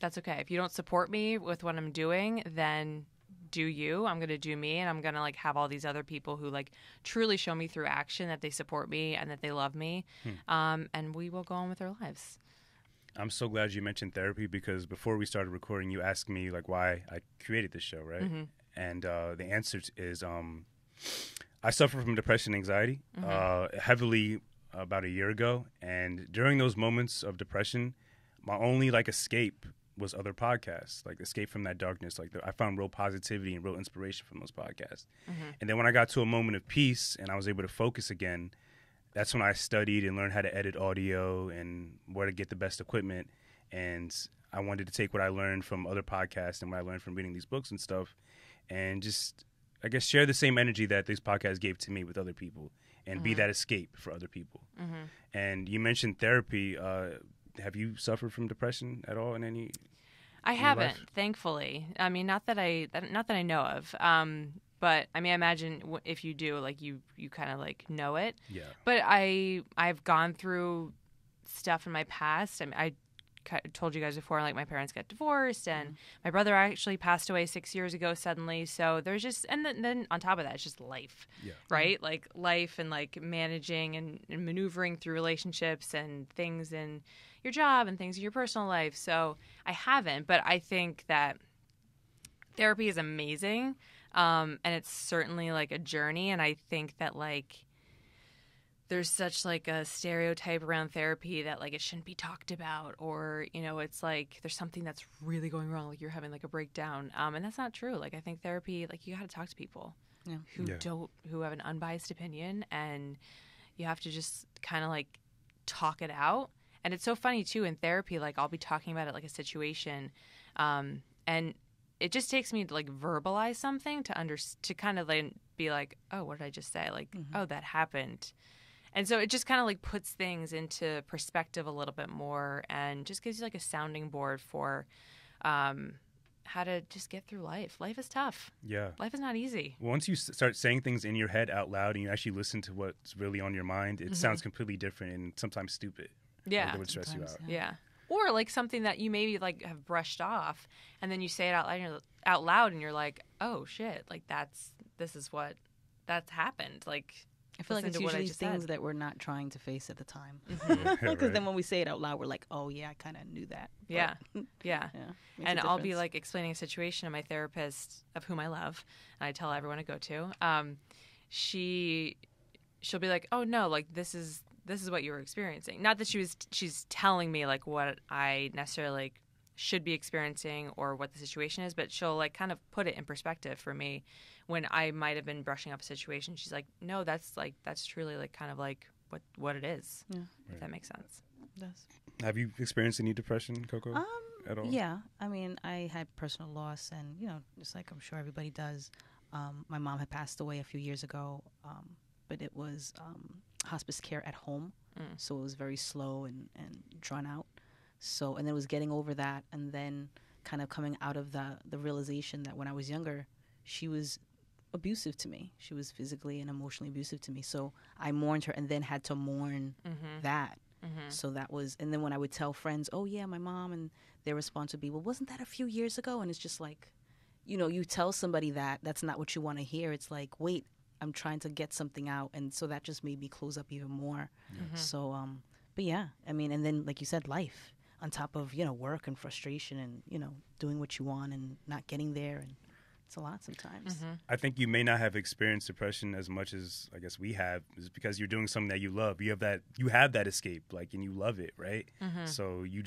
that's okay. If you don't support me with what I'm doing, then do you. I'm going to do me, and I'm going to like have all these other people who like truly show me through action that they support me and that they love me. And we will go on with our lives. I'm so glad you mentioned therapy, because before we started recording, you asked me like why I created this show, right? And the answer is I suffer from depression and anxiety heavily about a year ago. And during those moments of depression, my only like escape was other podcasts, like escape from that darkness. Like I found real positivity and real inspiration from those podcasts. And then when I got to a moment of peace and I was able to focus again, that's when I studied and learned how to edit audio and where to get the best equipment. And I wanted to take what I learned from other podcasts and what I learned from reading these books and stuff and just I guess, share the same energy that this podcast gave to me with other people, and be that escape for other people. And you mentioned therapy. Have you suffered from depression at all in any? I haven't, thankfully. I mean, not that I know of. But I mean, I imagine if you do, like you kind of like know it. Yeah. But I've gone through stuff in my past. I mean, I told you guys before, like my parents got divorced, and my brother actually passed away 6 years ago suddenly. So there's just, and then on top of that, it's just life, right? Like life and like managing and maneuvering through relationships and things in your job and things in your personal life. So I haven't, but I think that therapy is amazing. And it's certainly like a journey. And I think that like there's such like a stereotype around therapy that like it shouldn't be talked about, or, you know, it's like there's something that's really going wrong, like you're having like a breakdown. And that's not true. Like I think therapy, like you got to talk to people who have an unbiased opinion, and you have to just kind of like talk it out. And it's so funny too in therapy, like I'll be talking about it like a situation, and it just takes me to like verbalize something to kind of like be like, oh, what did I just say? Like, oh, that happened. And so it just kind of like puts things into perspective a little bit more, and just gives you like a sounding board for how to just get through life. Life is tough. Yeah. Life is not easy. Once you start saying things in your head out loud and you actually listen to what's really on your mind, it sounds completely different and sometimes stupid. Yeah. Like it would stress you out. Yeah. Or like something that you maybe like have brushed off, and then you say it out loud and you're like, oh shit, like this is what that's happened. Like I feel like it's usually things that we're not trying to face at the time. Because then when we say it out loud, we're like, oh yeah, I kind of knew that. Yeah. But, yeah. And I'll be like explaining a situation to my therapist, of whom I love, and I tell everyone I go to. She'll be like, oh no, like this is what you were experiencing. Not that she's telling me like what I necessarily like should be experiencing or what the situation is, but she'll like kind of put it in perspective for me when I might have been brushing up a situation. She's like, no, that's truly like kind of like what it is. Yeah. If that makes sense. It does. Have you experienced any depression, Coco? At all? Yeah. I mean, I had personal loss, and you know, just like I'm sure everybody does. My mom had passed away a few years ago, but it was hospice care at home. So it was very slow and drawn out. So, and then it was getting over that, and then kind of coming out of the realization that when I was younger, she was abusive to me. She was physically and emotionally abusive to me. So I mourned her, and then had to mourn that. So that was, and then when I would tell friends, oh yeah, my mom, and their response would be, well, wasn't that a few years ago? And it's just like, you know, you tell somebody that's not what you want to hear. It's like, wait, I'm trying to get something out. And so that just made me close up even more. So, but yeah, I mean, and then like you said, life on top of, you know, work and frustration and, you know, doing what you want and not getting there. And it's a lot sometimes. I think you may not have experienced depression as much as I guess we have, is because you're doing something that you love. You have that escape, like, and you love it, right? So you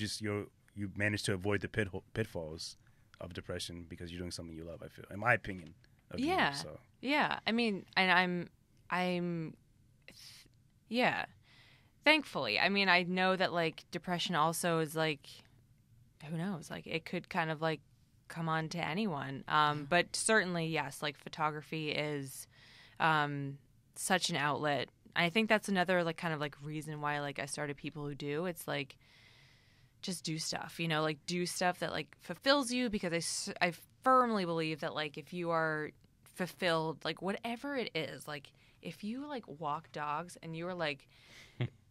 manage to avoid the pitfalls of depression because you're doing something you love, I feel, in my opinion. Yeah. Yeah. I mean, and I'm thankfully. I mean, I know that like depression also is like, who knows, like it could kind of like come on to anyone. But certainly, yes, like photography is such an outlet. I think that's another like kind of like reason why like I started People Who Do. It's like, just do stuff, you know, like do stuff that like fulfills you, because I firmly believe that like if you are fulfilled, like whatever it is, like if you like walk dogs and you are like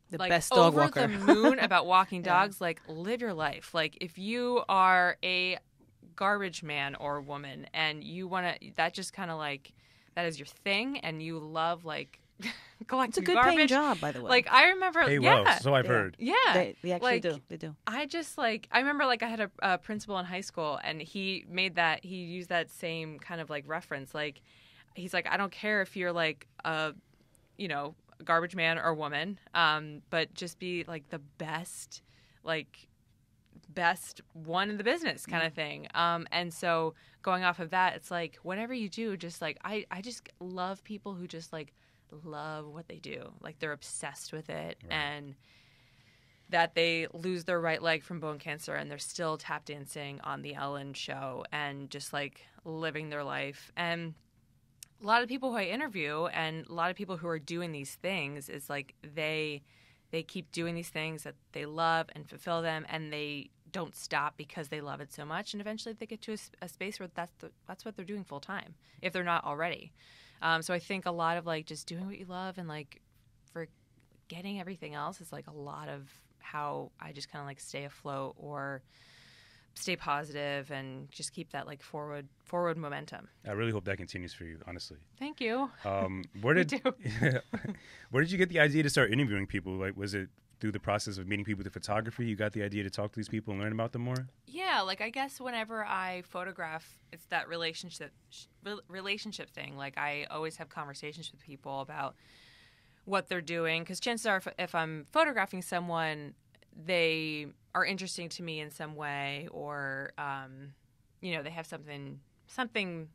the like best dog over walker. the moon about walking dogs, like live your life. Like if you are a garbage man or woman and you want to, that just kind of like, that is your thing, and you love like collecting It's a good garbage. paying job, by the way. Like I remember, so I've heard. Yeah, they actually like, do. They do. I just like, I remember like I had a principal in high school, and he used that same kind of like reference. Like he's like, I don't care if you're like a, you know, garbage man or woman, but just be like the best one in the business kind of thing. And so going off of that, it's like whatever you do, just like I just love people who just like love what they do, like they're obsessed with it, right. And that they lose their right leg from bone cancer and they're still tap dancing on the Ellen show and just like living their life. And a lot of people who I interview and a lot of people who are doing these things is like they keep doing these things that they love and fulfill them, and they don't stop because they love it so much, and eventually they get to a space where that's what they're doing full time if they're not already. So I think a lot of like just doing what you love and like forgetting everything else is like a lot of how I just kind of like stay afloat or stay positive and just keep that like forward momentum. I really hope that continues for you, honestly. Thank you. Where did you get the idea to start interviewing people? Like, was it through the process of meeting people with photography? You got the idea to talk to these people and learn about them more? Yeah, like I guess whenever I photograph, it's that relationship thing. Like I always have conversations with people about what they're doing, because chances are if I'm photographing someone, they are interesting to me in some way, or they have something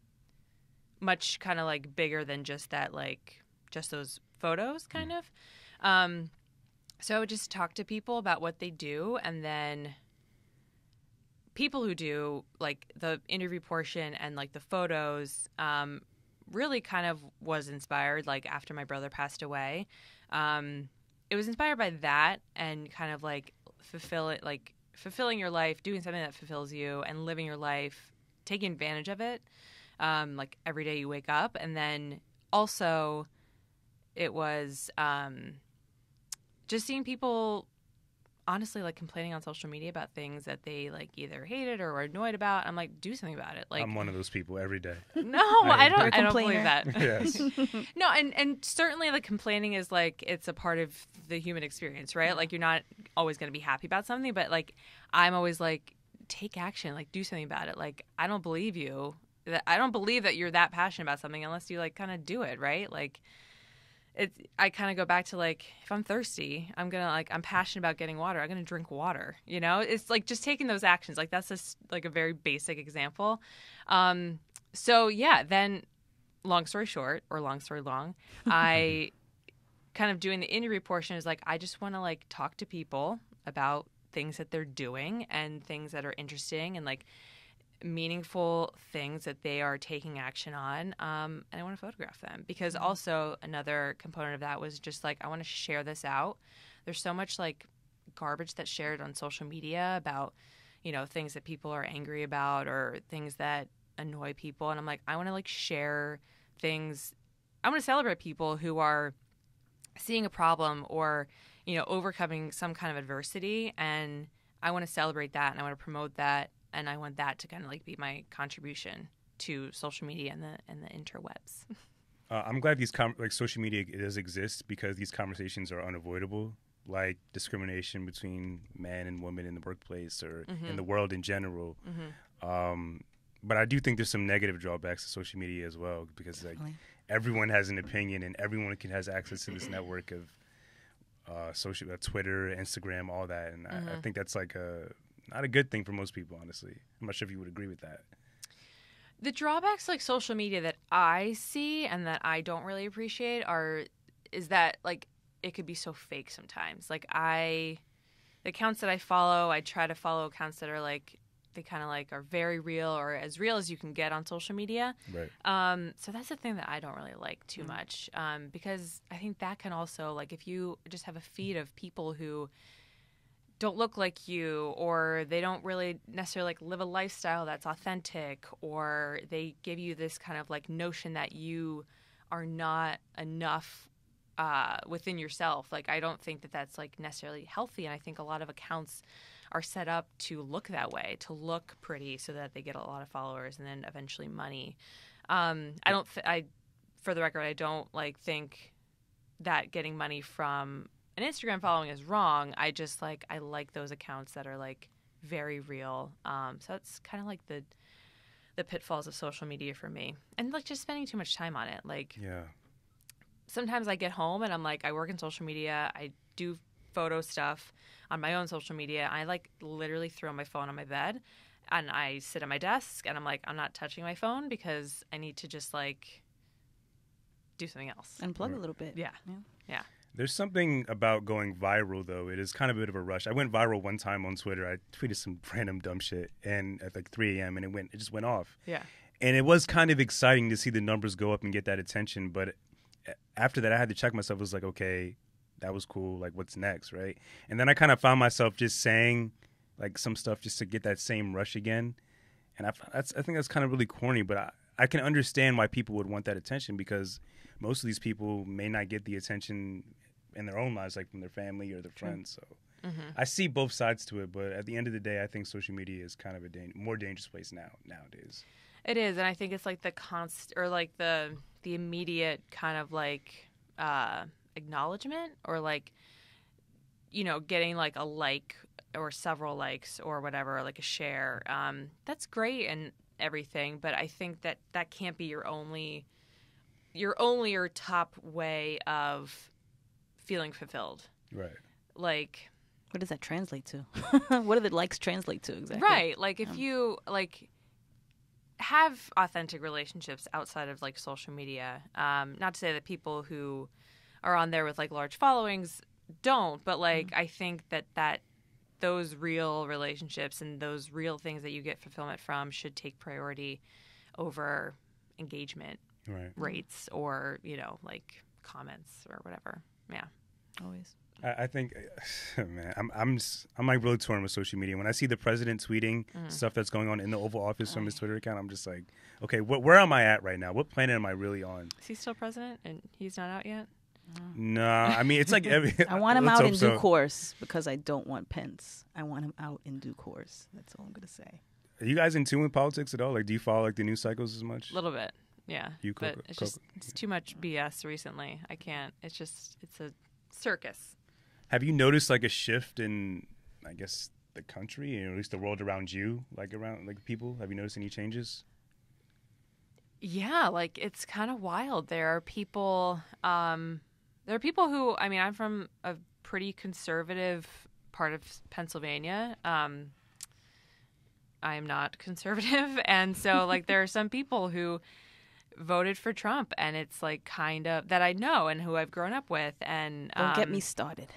much kind of like bigger than just that, like just those photos kind of. So I would just talk to people about what they do, and then people who do like the interview portion and like the photos really kind of was inspired like after my brother passed away. It was inspired by that and kind of like fulfilling your life, doing something that fulfills you and living your life, taking advantage of it. Like every day you wake up. And then also it was just seeing people honestly like complaining on social media about things that they like either hated or were annoyed about. I'm like, do something about it. Like, I'm one of those people every day. No, I don't believe that. Yes. No, and certainly like complaining is like it's a part of the human experience, right? Like you're not always going to be happy about something, but like I'm always like, take action, like do something about it. Like I don't believe you. I don't believe that you're that passionate about something unless you like kind of do it, right? Like I kind of go back to like, if I'm thirsty, I'm passionate about getting water. I'm going to drink water, you know? It's like just taking those actions. Like that's just like a very basic example. So yeah, then long story short, or long story long, I kind of doing the interview portion is like, I just want to like talk to people about things that they're doing and things that are interesting and like meaningful things that they are taking action on, and I want to photograph them because also another component of that was just like I want to share this out. There's so much like garbage that's shared on social media about things that people are angry about or things that annoy people, and I'm like, I want to like share things. I want to celebrate people who are seeing a problem or overcoming some kind of adversity, and I want to celebrate that and I want to promote that. And I want that to kind of like be my contribution to social media and the interwebs. I'm glad these social media does exist because these conversations are unavoidable, like discrimination between man and woman in the workplace or in the world in general. But I do think there's some negative drawbacks to social media as well because like everyone has an opinion and everyone has access to this network of social Twitter, Instagram, all that, and I think that's like not a good thing for most people, honestly. I'm not sure if you would agree with that. The drawbacks like social media that I see and that I don't really appreciate is that like it could be so fake sometimes. Like the accounts that I follow, I try to follow accounts that are like they kind of like are very real or as real as you can get on social media. Right. So that's the thing that I don't really like too much because I think that can also like if you just have a feed of people who don't look like you or they don't really necessarily like live a lifestyle that's authentic or they give you this kind of like notion that you are not enough within yourself. Like I don't think that that's like necessarily healthy, and I think a lot of accounts are set up to look that way, to look pretty so that they get a lot of followers and then eventually money. For the record, I don't like think that getting money from an Instagram following is wrong. I just like I like those accounts that are like very real. So it's kind of like the pitfalls of social media for me, and like just spending too much time on it. Like sometimes I get home and I'm like I work in social media. I do photo stuff on my own social media. I like literally throw my phone on my bed and I sit at my desk and I'm like I'm not touching my phone because I need to just like do something else. Unplug a little bit. Yeah. There's something about going viral, though. It is kind of a bit of a rush. I went viral one time on Twitter. I tweeted some random dumb shit and at like 3 a.m. and it just went off. Yeah. And it was kind of exciting to see the numbers go up and get that attention. But after that, I had to check myself. It was like, okay, that was cool. Like, what's next, right? And then I kind of found myself just saying like some stuff just to get that same rush again. And I think that's kind of really corny, but I can understand why people would want that attention, because most of these people may not get the attention in their own lives, like from their family or their friends. So I see both sides to it, but at the end of the day, I think social media is kind of a more dangerous place nowadays. It is, and I think it's like the the immediate kind of like acknowledgement, or like, you know, getting like a like or several likes or whatever, like a share. That's great and everything, but I think that can't be your only or top way of feeling fulfilled. Right. Like, what does that translate to? What do the likes translate to exactly? Right. Like, if you like have authentic relationships outside of like social media, not to say that people who are on there with like large followings don't, but like I think that those real relationships and those real things that you get fulfillment from should take priority over engagement rates or, you know, like comments or whatever. Yeah. Always. I think, man, I'm like really torn with social media. When I see the president tweeting stuff that's going on in the Oval Office from his Twitter account, I'm just like, okay, where am I at right now? What planet am I really on? Is he still president and he's not out yet? No, I mean, it's like I want him out in due course, because I don't want Pence. I want him out in due course. That's all I'm going to say. Are you guys in tune with politics at all? Like, do you follow like the news cycles as much? A little bit, yeah. But it's too much BS recently. I can't. It's a circus. Have you noticed like a shift in, I guess, the country, or at least the world around you, like around like people? Have you noticed any changes? Yeah, like it's kind of wild. There are people who, I mean, I'm from a pretty conservative part of Pennsylvania. I am not conservative, and so like there are some people who voted for Trump, and it's like kind of that I know and who I've grown up with, and don't get me started.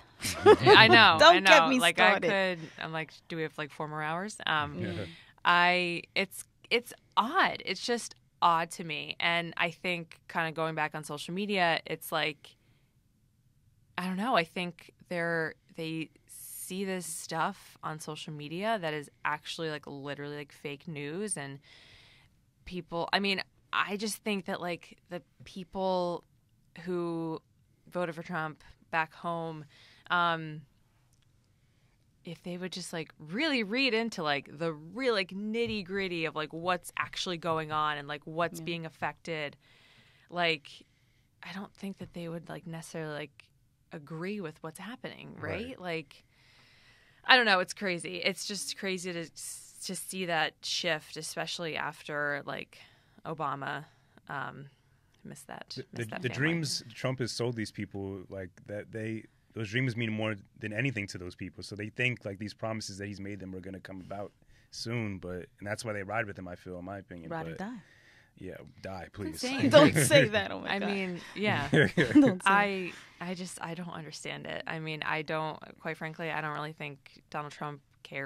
I know. Don't get me like started. I'm like, do we have like 4 more hours? It's odd. It's just odd to me, and I think kind of going back on social media, it's like, I don't know. I think they see this stuff on social media that is actually like literally like fake news, and people. I mean, I just think that like the people who voted for Trump back home, if they would just like really read into like the real like nitty gritty of like what's actually going on and like what's being affected, like I don't think that they would like necessarily like agree with what's happening, right? Like, I don't know. It's crazy. It's just crazy to see that shift, especially after like Obama. Missed that. The dreams Trump has sold these people, like that those dreams mean more than anything to those people. So they think like these promises that he's made them are going to come about soon, and that's why they ride with him, I feel, in my opinion. Ride or die. Yeah, die, please. Don't say that. Oh my God. I mean, yeah. I don't understand it. I mean, quite frankly, I don't really think Donald Trump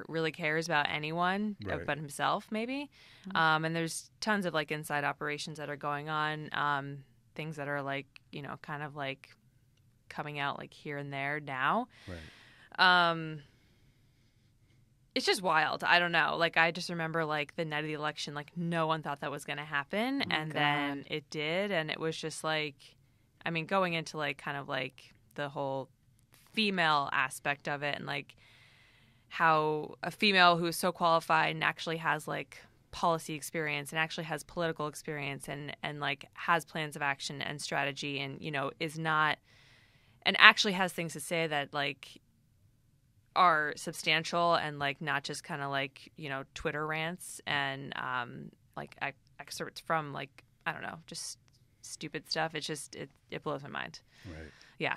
really cares about anyone but himself, maybe. And there's tons of like inside operations that are going on, things that are like, you know, kind of like coming out like here and there now. Right. It's just wild. I don't know. Like, I just remember like the night of the election, like no one thought that was going to happen. Then it did. And it was just like, I mean, going into like kind of like the whole female aspect of it, and like how a female who is so qualified and actually has like policy experience and actually has political experience and like has plans of action and strategy, and, you know, is not, and actually has things to say that like are substantial and like not just kind of like, you know, Twitter rants and like excerpts from like, I don't know, just stupid stuff. It's just it blows my mind. Right. Yeah.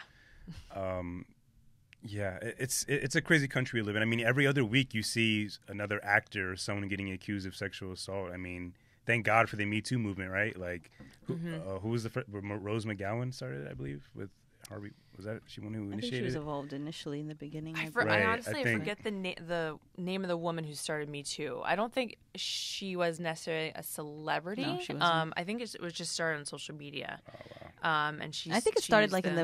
Yeah, it's a crazy country we live in. I mean, every other week you see another actor or someone getting accused of sexual assault. I mean, thank God for the Me Too movement, right? Like, who was the first? Rose McGowan started, I believe, with Harvey, was that she one who I think initiated she was it? involved initially in the beginning. I Right, I honestly think- forget the name of the woman who started Me Too. I don't think she was necessarily a celebrity. No, she wasn't. I think it was just started on social media. Oh wow. And she. I think it she started used like in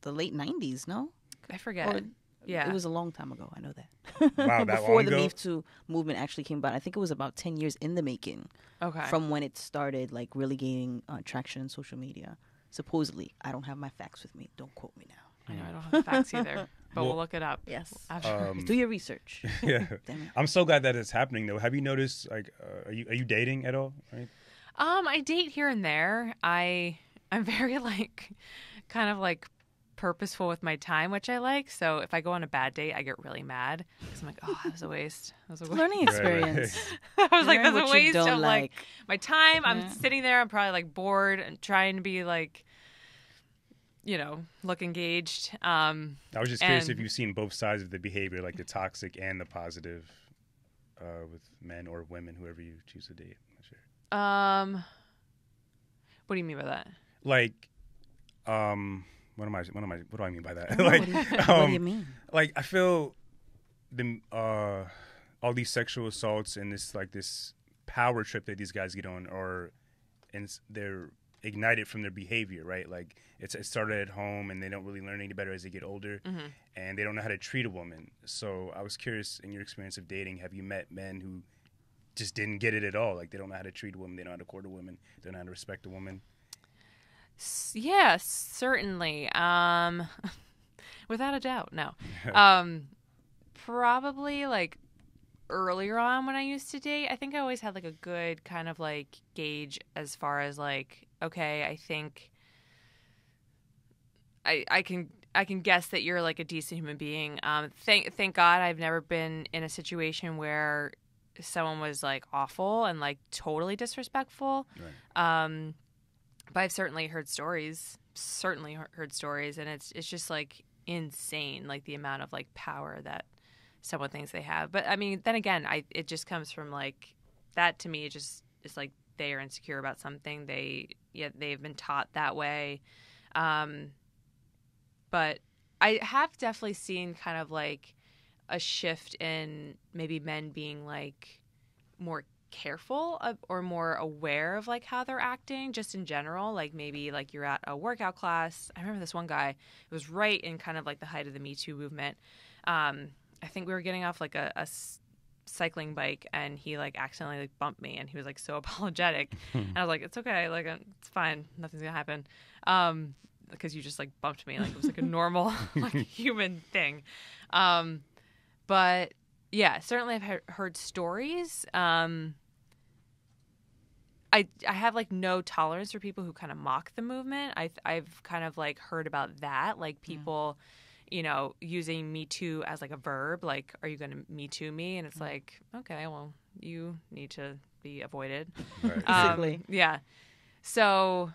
the late '90s. No, I forget. Or- Yeah. it was a long time ago. I know that. Wow, that Before long the ago? Me Too movement actually came about, I think it was about 10 years in the making Okay. from when it started, like really gaining traction on social media. Supposedly, I don't have my facts with me. Don't quote me now. I know I don't have the facts either, but Well, we'll look it up. Yes. After. Do your research. Yeah. Damn it. I'm so glad that it's happening though. Have you noticed like are you dating at all? Right? I date here and there. I'm very like kind of like purposeful with my time, which I like. So if I go on a bad date, I get really mad because I'm like, oh, that was a waste. That was a waste. Learning Right, experience. I was like, Learn that's a what you waste don't of like like. my time. Yeah. I'm sitting there. I'm probably like bored and trying to be like, look engaged. I was just curious if And- you've seen both sides of the behavior, like the toxic and the positive, with men or women, whoever you choose to date. I'm not sure. What do you mean by that? Like, what do I mean by that? I don't know, like, what do you mean? like I feel the all these sexual assaults and this power trip that these guys get on, they're ignited from their behavior, right? Like it started at home, and they don't really learn any better as they get older, and they don't know how to treat a woman. So I was curious, in your experience of dating, have you met men who just didn't get it at all? Like they don't know how to treat a woman, they don't know how to court a woman, they don't know how to respect a woman. Yeah, certainly. Without a doubt, no. Probably like earlier on when I used to date, I think I always had like a good kind of like gauge as far as like, okay, I think I can guess that you're like a decent human being. Thank God I've never been in a situation where someone was like awful and like totally disrespectful. Right. But I've certainly heard stories, and it's just like insane, like the amount of like power that someone thinks they have. But I mean, then again, it just comes from like that to me. It just is like they are insecure about something. They've been taught that way. But I have definitely seen kind of like a shift in maybe men being like more careful or more aware of like how they're acting just in general. Like maybe like you're at a workout class. I remember this one guy, it was right in kind of like the height of the Me Too movement. I think we were getting off like a cycling bike, and he like accidentally like bumped me, and he was like so apologetic. And I was like, it's okay, like it's fine, nothing's gonna happen, because you just like bumped me, like it was like a normal like human thing. But yeah, certainly I've heard stories. I have like no tolerance for people who kind of mock the movement. I've kind of like heard about that, like people, using Me Too as like a verb, like, are you going to Me Too me? And it's like, okay, well, you need to be avoided. Right. Basically. Yeah. So,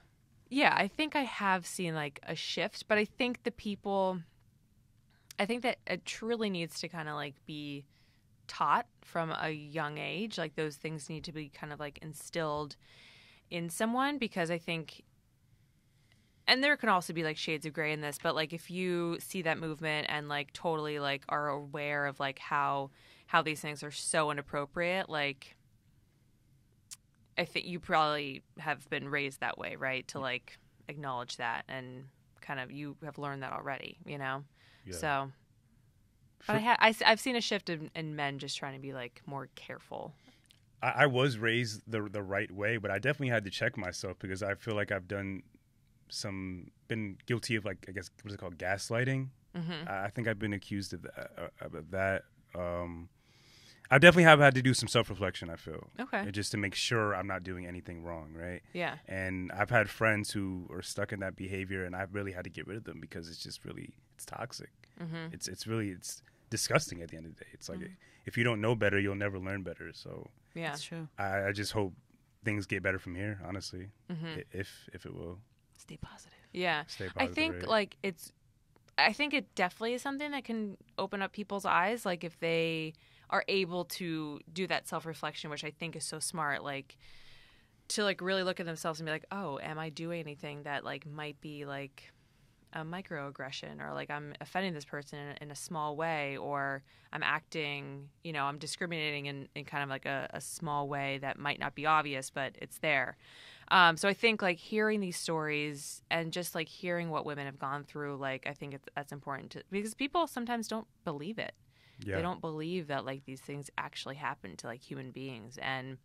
yeah, I think I have seen like a shift, but I think that it truly needs to kind of like be taught from a young age. Like those things need to be kind of like instilled in someone, because I think, and there can also be like shades of gray in this, but like if you see that movement and like totally like are aware of like how these things are so inappropriate, like I think you probably have been raised that way, right? To like acknowledge that, and kind of you have learned that already, Yeah. So, but I've seen a shift in men just trying to be like more careful. I was raised the right way, but I definitely had to check myself, because I feel like I've been guilty of like, I guess, what's it called, gaslighting. I think I've been accused of that. I definitely have had to do some self-reflection, I feel. Okay. Just to make sure I'm not doing anything wrong, right? Yeah. And I've had friends who are stuck in that behavior, and I've really had to get rid of them, because it's just really, it's toxic. It's really disgusting at the end of the day. It's like, if you don't know better, you'll never learn better. So Yeah. That's true. I just hope things get better from here, honestly, if it will. Stay positive. Yeah. Stay I positive, think right? I think it definitely is something that can open up people's eyes, like if they are able to do that self-reflection, which I think is so smart, like to like really look at themselves and be like, oh, am I doing anything that like might be like a microaggression, or like I'm offending this person in a small way, or I'm acting, I'm discriminating in kind of like a small way that might not be obvious, but it's there. So I think like hearing these stories and just like hearing what women have gone through, like I think that's important because people sometimes don't believe it. Yeah. They don't believe that like these things actually happen to like human beings, and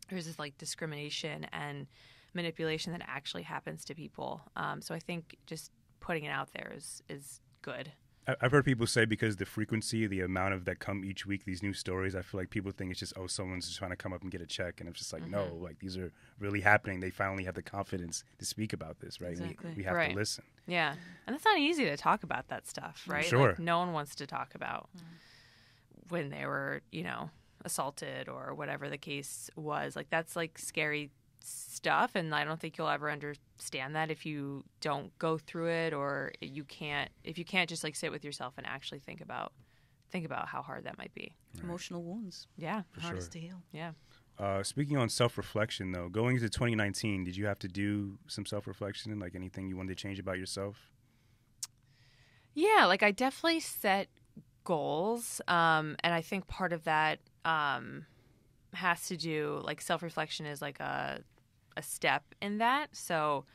there's this like discrimination and manipulation that actually happens to people. So I think just putting it out there is good. I've heard people say because the frequency, the amount of that come each week, these new stories, I feel like people think it's just, someone's just trying to come up and get a check. And it's just like, no, like these are really happening. They finally have the confidence to speak about this, right? Exactly. We have to listen. Yeah. And it's not easy to talk about that stuff, right? Sure. Like, no one wants to talk about when they were, assaulted or whatever the case was. Like, that's like scary stuff, and I don't think you'll ever understand that if you don't go through it, or if you can't just like sit with yourself and actually think about how hard that might be. Right. Emotional wounds. Yeah. Hardest to heal. Yeah. Speaking on self-reflection, though, going into 2019, did you have to do some self-reflection, like anything you wanted to change about yourself? Yeah, like I definitely set goals, and I think part of that has to do, like, self-reflection is like a step in that. So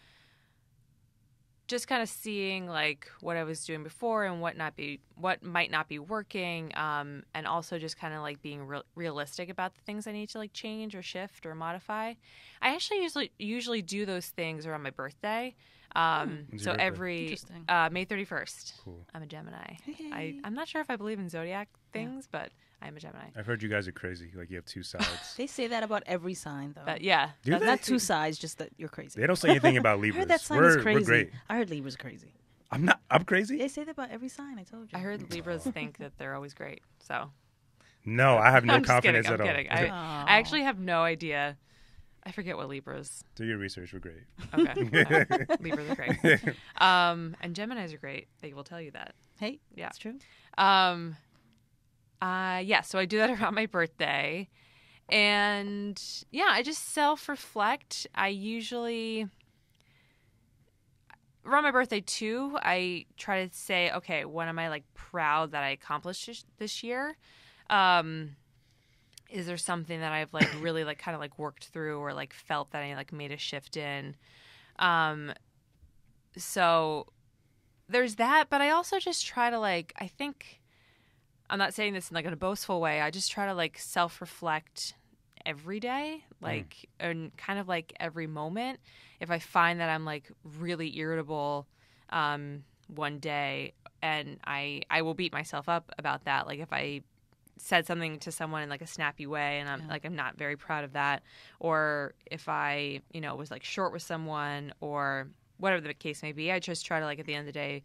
just kind of seeing like what I was doing before and what might not be working, and also just kind of like being realistic about the things I need to like change or shift or modify. I actually usually do those things around my birthday. So every May 31st. Cool. I'm a Gemini. Hey. I'm not sure if I believe in zodiac things, but I'm a Gemini. I've heard you guys are crazy. Like, you have two sides. They say that about every sign, though. Yeah. Not two sides, just that you're crazy. They don't say anything about Libras. I heard that sign is crazy. We're great. I heard Libra's crazy. I'm crazy? They say that about every sign, I told you. I heard Libras think that they're always great, so. No, I have no confidence at all. I'm kidding. I actually have no idea. I forget what Libras. Do your research. We're great. Okay. Libras are great. And Geminis are great. They will tell you that. Hey, yeah, that's true. So I do that around my birthday. And yeah, I just self-reflect. I usually, around my birthday too, I try to say, okay, what am I like proud that I accomplished this year? Is there something that I've like really like kind of like worked through or like felt that I like made a shift in? So there's that, but I also just try to like, I think, I'm not saying this in like in a boastful way. I just try to like self-reflect every day, like, and kind of like every moment. If I find that I'm like really irritable one day, and I will beat myself up about that. Like if I said something to someone in like a snappy way and I'm not very proud of that, or if I, was like short with someone or whatever the case may be, I just try to like at the end of the day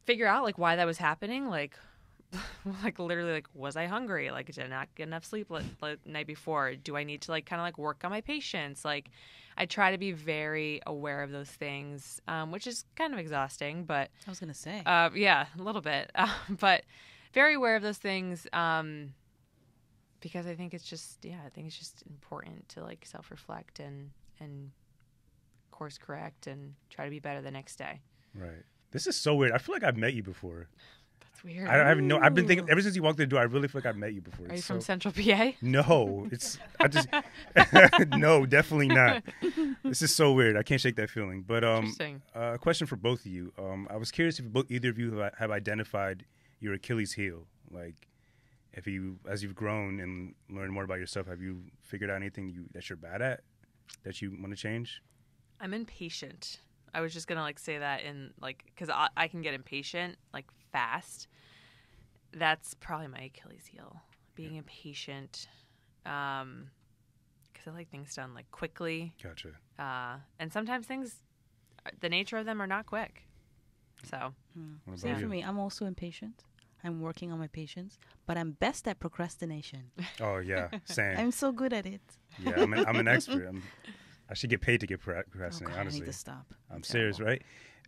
figure out like why that was happening. Like literally, like, was I hungry? Like, did I not get enough sleep the night before? Do I need to like kind of like work on my patience? Like, I try to be very aware of those things, which is kind of exhausting, but I was gonna say, yeah, a little bit, but very aware of those things, because I think it's just, important to like self-reflect and course correct and try to be better the next day. Right. This is so weird. I feel like I've met you before. That's weird. I've been thinking ever since you walked through the door. I really feel like I've met you before. Are you from Central PA? No, no, definitely not. This is so weird. I can't shake that feeling. But Interesting. A question for both of you. I was curious if either of you have identified your Achilles heel. Like, if you, as you've grown and learned more about yourself, have you figured out anything that you're bad at that you want to change? I'm impatient. I was just gonna like say that in like, because I can get impatient like fast. That's probably my Achilles heel, being impatient, because I like things done like quickly. Gotcha. And sometimes things, the nature of them are not quick. So same for me. I'm also impatient. I'm working on my patience, but I'm best at procrastination. Oh yeah, same. I'm so good at it. Yeah, I'm an expert. I should get paid to get procrastinating, honestly. I need to stop. I'm serious, right?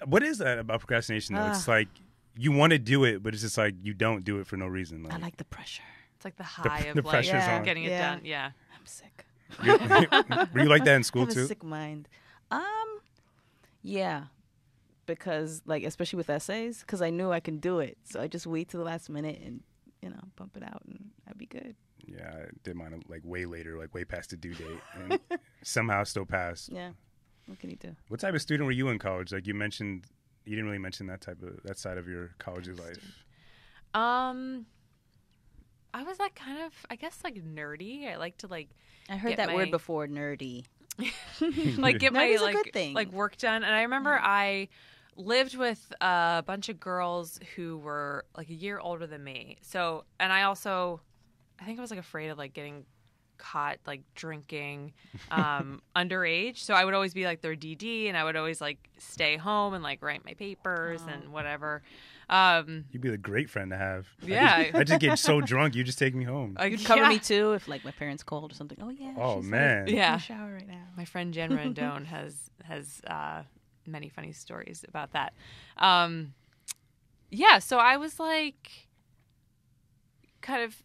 What is that about procrastination, though? It's like you want to do it, but it's just like you don't do it for no reason. Like, I like the pressure. It's like the high of the like getting it done. Yeah. I'm sick. Were you like that in school, I have too? a sick mind. Yeah. because, like, especially with essays, because I knew I can do it. So I just wait till the last minute and, bump it out, and I'd be good. Yeah, I did mine like way later, like way past the due date, and somehow still passed. Yeah. What can you do? What type of student were you in college? Like you mentioned, you didn't really mention that side of your college life. I was like kind of, I guess, like nerdy. I like to like. I heard that word before, nerdy. Like get my Nerdy's a like good thing. like work done. And I remember I lived with a bunch of girls who were like a year older than me. So, and I think I was like afraid of like getting caught like drinking underage. So I would always be like their DD, and I would always like stay home and like write my papers and whatever. You'd be a great friend to have. Yeah. I just get so drunk. You just take me home. You'd cover me too if like my parents called or something. Oh yeah. Oh she's man. Like, yeah. in the shower right now. My friend Jen Rendon has many funny stories about that. Yeah. So I was like kind of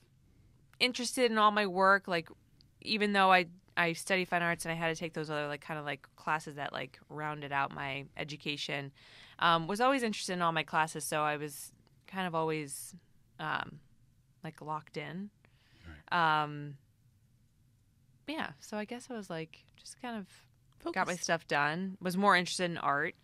interested in all my work, like even though I studied fine arts and I had to take those other like kind of like classes that like rounded out my education. Was always interested in all my classes, so I was kind of always like locked in. Yeah, so I guess I was like just kind of got my stuff done. Was more interested in art.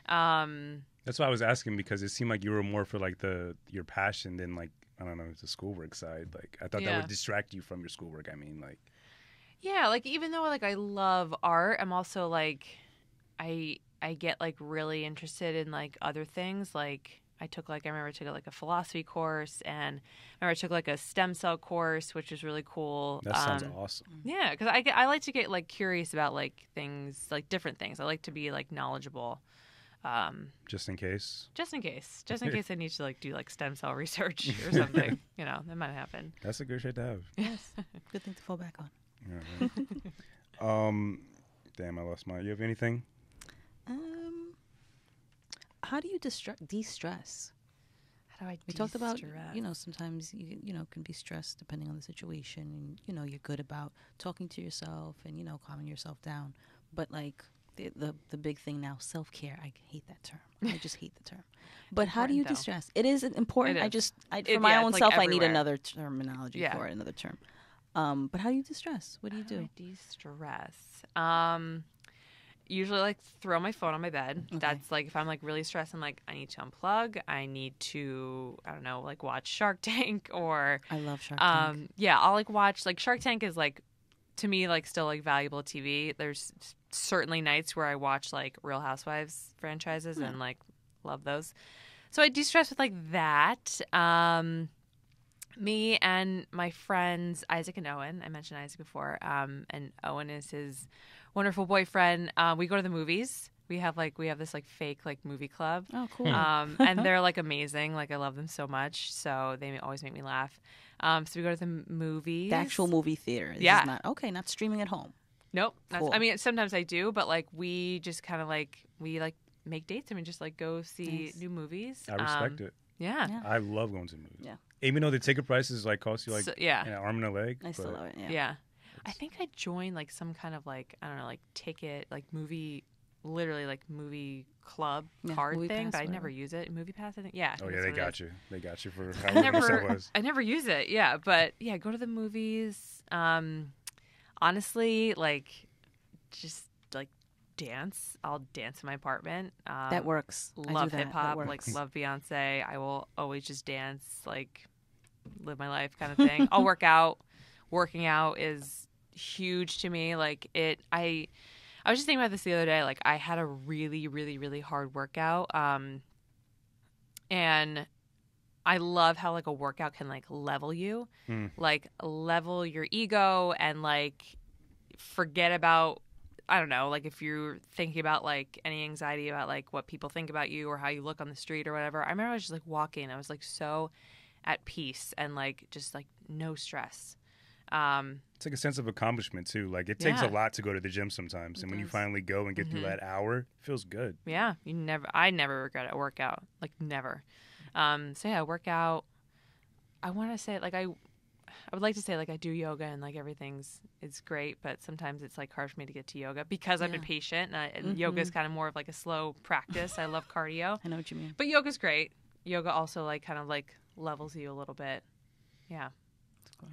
That's why I was asking, because it seemed like you were more for like your passion than like, I don't know, the schoolwork side. Like I thought that would distract you from your schoolwork. I mean, like. Yeah, like even though like I love art, I'm also like I get like really interested in like other things. Like I remember I took like a philosophy course, and I remember I took like a stem cell course, which was really cool. That sounds awesome. Yeah, because I like to get like curious about like things, like different things. I like to be like knowledgeable. Just in case. Just in case I need to like do like stem cell research or something. That might happen. That's a good shit to have. Yes, good thing to fall back on. Yeah, right. Damn, I lost my. You have anything? How do you de-stress? How do I de-stress? We talked about, sometimes you can be stressed depending on the situation, and you're good about talking to yourself and calming yourself down. But like the big thing now, self-care. I hate that term. I just hate the term. But how do you de-stress? It is important. It is. For my own like self, everywhere. I need another terminology for it, another term. But how do you de-stress? What do you do? How do I de-stress? Usually like throw my phone on my bed. Okay. That's like if I'm like really stressed, I'm like I need to unplug. I need to, I don't know, like watch Shark Tank or I love Shark Tank. Yeah, I'll like watch like Shark Tank is like to me like still like valuable TV. There's certainly nights where I watch like Real Housewives franchises and like love those. So I de-stress with like that. Me and my friends Isaac and Owen. I mentioned Isaac before. And Owen is his wonderful boyfriend. We go to the movies. We have this like fake like movie club. Oh, cool. And they're like amazing. Like I love them so much. So they always make me laugh. So we go to the movies. The actual movie theater. Yeah. Not streaming at home. Nope. Cool. I mean, sometimes I do, but like we just kind of like make dates. I mean, just like go see new movies. I respect it. Yeah. I love going to the movies. Yeah. Even though the ticket prices like cost you like an arm and a leg. I still love it. Yeah. I think I joined like some kind of like, I don't know, like ticket, like movie, literally like movie club card movie thing, pass, but I whatever. never use it. Movie pass, I think. Yeah. Oh yeah, they got you. They got you for I however much that was. I never use it. Yeah, but yeah, go to the movies. Honestly, like just like dance. I'll dance in my apartment. That works. Love hip hop. Like love Beyonce. I will always just dance. Like live my life kind of thing. I'll work out. Working out is huge to me. Like I was just thinking about this the other day. Like I had a really, really, really hard workout. And I love how like a workout can like level you, like level your ego and like forget about, I don't know, like if you're thinking about like any anxiety about like what people think about you or how you look on the street or whatever. I remember I was just like walking. I was like so at peace and like just like no stress. It's like a sense of accomplishment too. Like it takes a lot to go to the gym sometimes, and when you finally go and get through that hour, it feels good. Yeah, I never regret a workout, like never. So yeah, workout. I want to say like I would like to say like I do yoga and like it's great, but sometimes it's like hard for me to get to yoga because I'm impatient and yoga is kind of more of like a slow practice. I love cardio. I know what you mean. But yoga's great. Yoga also like kind of like levels you a little bit. Yeah.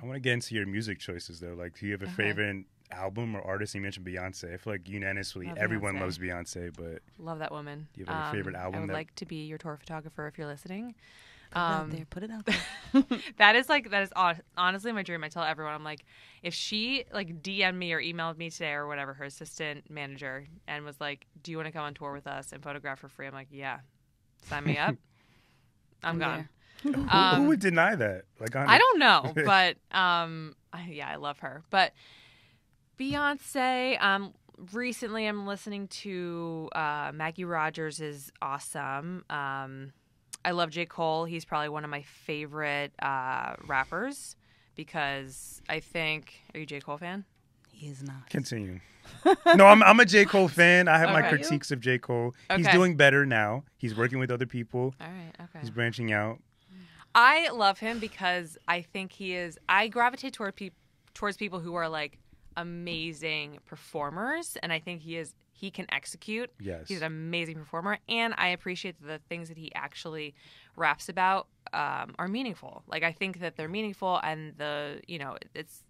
I want to get into your music choices though. Like, do you have a favorite album or artist? You mentioned Beyonce. I feel like unanimously everyone loves Beyonce, but love that woman. Do you have a favorite album? I would like to be your tour photographer if you're listening. Put it out there. that is honestly my dream. I tell everyone, I'm like, if she like DM'd me or emailed me today or whatever, her assistant manager, and was like, do you want to come on tour with us and photograph for free? I'm like, yeah, sign me up. I'm gone. Who would deny that? Like, I don't know, but I love her. But Beyonce, recently I'm listening to Maggie Rogers is awesome. I love J. Cole. He's probably one of my favorite rappers because I think. Are you a J. Cole fan? He is not. Continue. No, I'm a J. Cole fan. I have my Okay. critiques of J. Cole. He's Okay. doing better now. He's working with other people. All right. Okay. He's branching out. I love him because I think he is. I gravitate towards people who are like amazing performers, and I think he can execute. Yes. He's an amazing performer, and I appreciate the things that he actually raps about are meaningful. Like I think that they're meaningful, and it's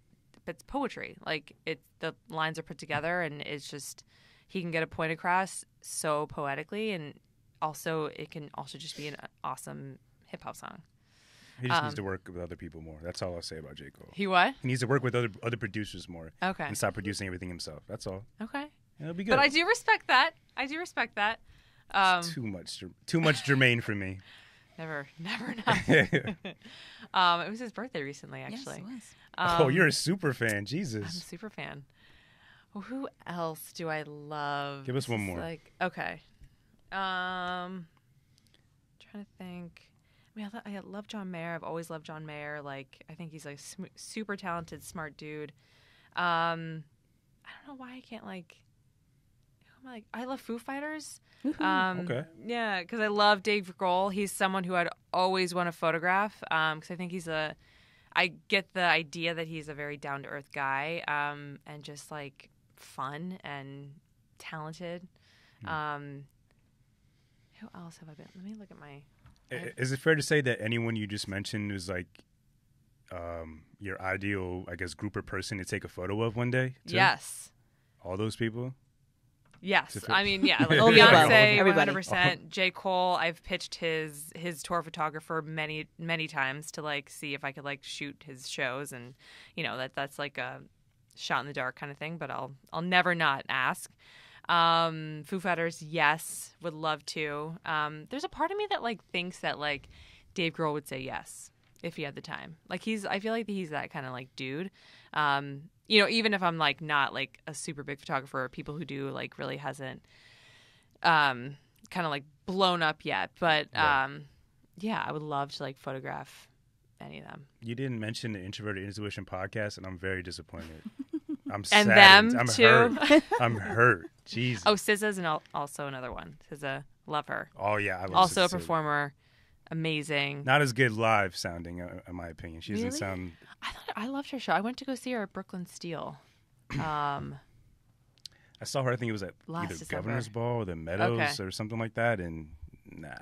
poetry. Like the lines are put together, and it's just he can get a point across so poetically, and also it can also just be an awesome hip hop song. He just needs to work with other people more. That's all I'll say about J. Cole. He what? He needs to work with other producers more. Okay. And stop producing everything himself. That's all. Okay. It'll be good. But I do respect that. It's too much Jermaine for me. Never enough. It was his birthday recently, actually. Yes, it was. Oh, you're a super fan. I'm a Jesus. super fan. Well, who else do I love? Give us one more. Okay. Trying to think. I mean, I love John Mayer. I've always loved John Mayer. Like, I think he's like super talented, smart dude. I don't know why I can't like. Who am I like? I love Foo Fighters. Okay. Yeah, because I love Dave Grohl. He's someone who I'd always want to photograph. Because I think I get the idea that he's a very down to earth guy. And just like fun and talented. Who else have I been? Let me look at my. Is it fair to say that anyone you just mentioned is like your ideal, I guess, group or person to take a photo of one day? Too? Yes. All those people? Yes. I mean, yeah. Like All the above. Beyonce, Everybody. 100%. J. Cole, I've pitched his tour photographer many, many times to like see if I could like shoot his shows. And, that's like a shot in the dark kind of thing. But I'll never not ask. Foo Fighters, yes, would love to. There's a part of me that like thinks that like Dave Grohl would say yes if he had the time. Like I feel like he's that kind of like dude. Even if I'm like not like a super big photographer, or people who do like really hasn't kind of like blown up yet. But yeah, I would love to like photograph any of them. You didn't mention the Introverted Intuition podcast, and I'm very disappointed. I'm And saddened. them I'm too. hurt. I'm hurt. Jesus. Oh, SZA's also another one. SZA, love her. Oh yeah, I love Also a SZA. performer, amazing. Not as good live sounding, in my opinion. She doesn't Really? sound. I loved her show. I went to go see her at Brooklyn Steel. I saw her. I think it was at Last either December. Governor's Ball or the Meadows Okay. or something like that, and nah.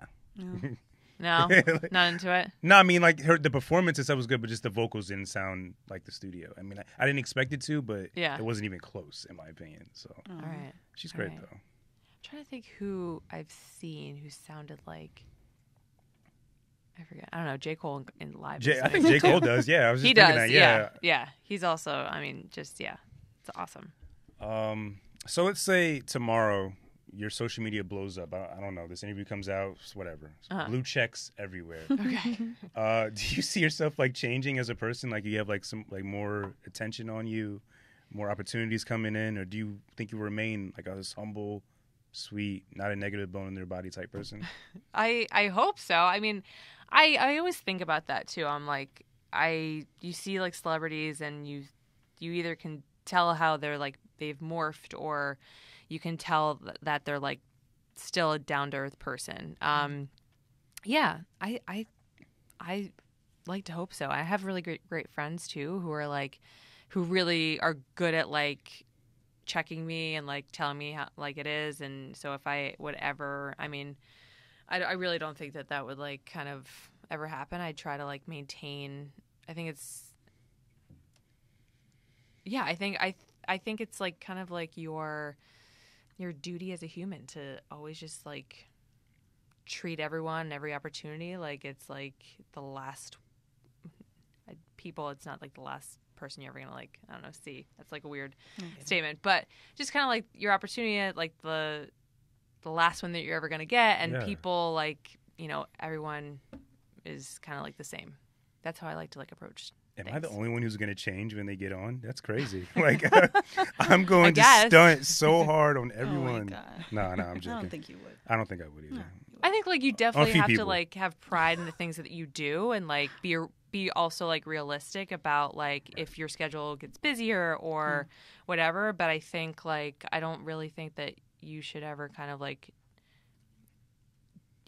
No, not into it. No, I mean like the performance itself was good, but just the vocals didn't sound like the studio. I mean, I didn't expect it to, but Yeah. it wasn't even close in my opinion. So All right. she's All great right. though. I'm trying to think who I've seen who sounded like. I forget. I don't know. J. Cole in live. is I think J. Cole does. Yeah, I was just He thinking does. that. Yeah. He's also. I mean, just yeah. It's awesome. So let's say tomorrow your social media blows up. I don't know. This interview comes out, whatever. Blue checks everywhere. Okay. Do you see yourself like changing as a person? Like you have like some like more attention on you, more opportunities coming in, or do you think you remain like a humble, sweet, not a negative bone in their body type person? I hope so. I mean, I always think about that too. I'm like, you see like celebrities, and you either can tell how they're like they've morphed, or you can tell that they're like still a down to earth person. Yeah, I like to hope so. I have really great friends too who are like, who really are good at like checking me and like telling me how like it is. And so if I would ever, I mean, I really don't think that would like kind of ever happen. I try to like maintain. I think it's, yeah. I think it's like kind of like your duty as a human to always just like treat everyone, every opportunity like it's like the last people. It's not like the last person you're ever gonna like, I don't know, see. That's like a weird statement, but just kind of like your opportunity, like the last one that you're ever gonna get, and people like, you know, everyone is kind of like the same. That's how I like to like approach Am things. I the only one who's gonna change when they get on? That's crazy. Like I'm going to stunt so hard on everyone. Oh No, I'm joking. I don't think you would. I don't think I would either. No. I think like you definitely have people. to like have pride in the things that you do, and like be also like realistic about like if your schedule gets busier or whatever. But I think like I don't really think that you should ever kind of like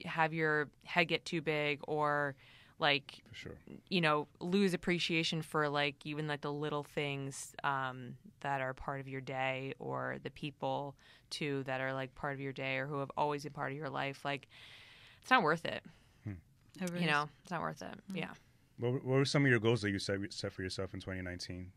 have your head get too big or like, for sure, you know, lose appreciation for like even like the little things that are part of your day, or the people too that are like part of your day or who have always been part of your life. Like it's not worth it. You know, it's not worth it. Yeah. What were some of your goals that you set for yourself in 2019?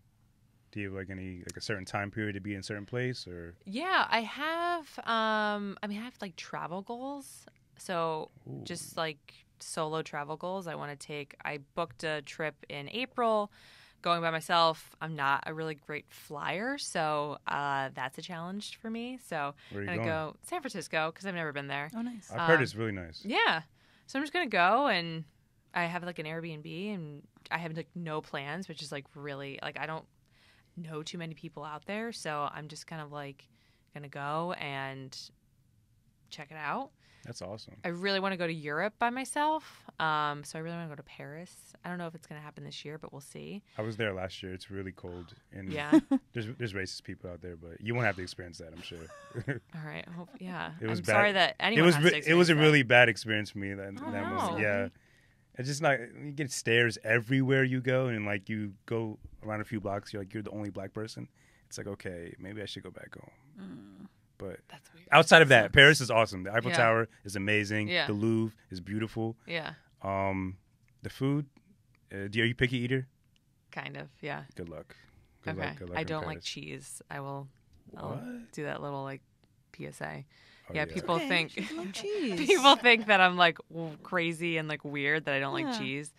Do you have like any like a certain time period to be in a certain place, or? Yeah, I have. I mean, I have like travel goals. So just like solo travel goals. I booked a trip in April, going by myself. I'm not a really great flyer, so that's a challenge for me. So where are you I'm going? gonna go San Francisco because I've never been there. Oh, nice. I've heard it's really nice. Yeah. So I'm just going to go, and I have like an Airbnb, and I have like no plans, which is like really like I don't know too many people out there. So I'm just kind of like going to go and check it out. That's awesome. I really want to go to Europe by myself. So I really want to go to Paris. I don't know if it's going to happen this year, but we'll see. I was there last year. It's really cold. And yeah. There's racist people out there, but you won't have to experience that, I'm sure. All right. I hope, yeah. It was I'm bad. sorry that anyone has to experience It was a that. really bad experience for me. That Oh, moment. no. Yeah. It's just like you get stares everywhere you go, and like you go around a few blocks, you're the only black person. It's like, okay, maybe I should go back home. But That's weird. outside of that, Paris is awesome. The Eiffel Yeah. Tower is amazing. Yeah. The Louvre is beautiful. Yeah. The food. Are you a picky eater? Kind of. Yeah. Good luck. Okay. Good luck I in don't like Paris. cheese. I'll What? do that little like PSA. Oh, yeah, people Okay, think she doesn't like cheese. people think that I'm like crazy and like weird that I don't like Yeah. cheese.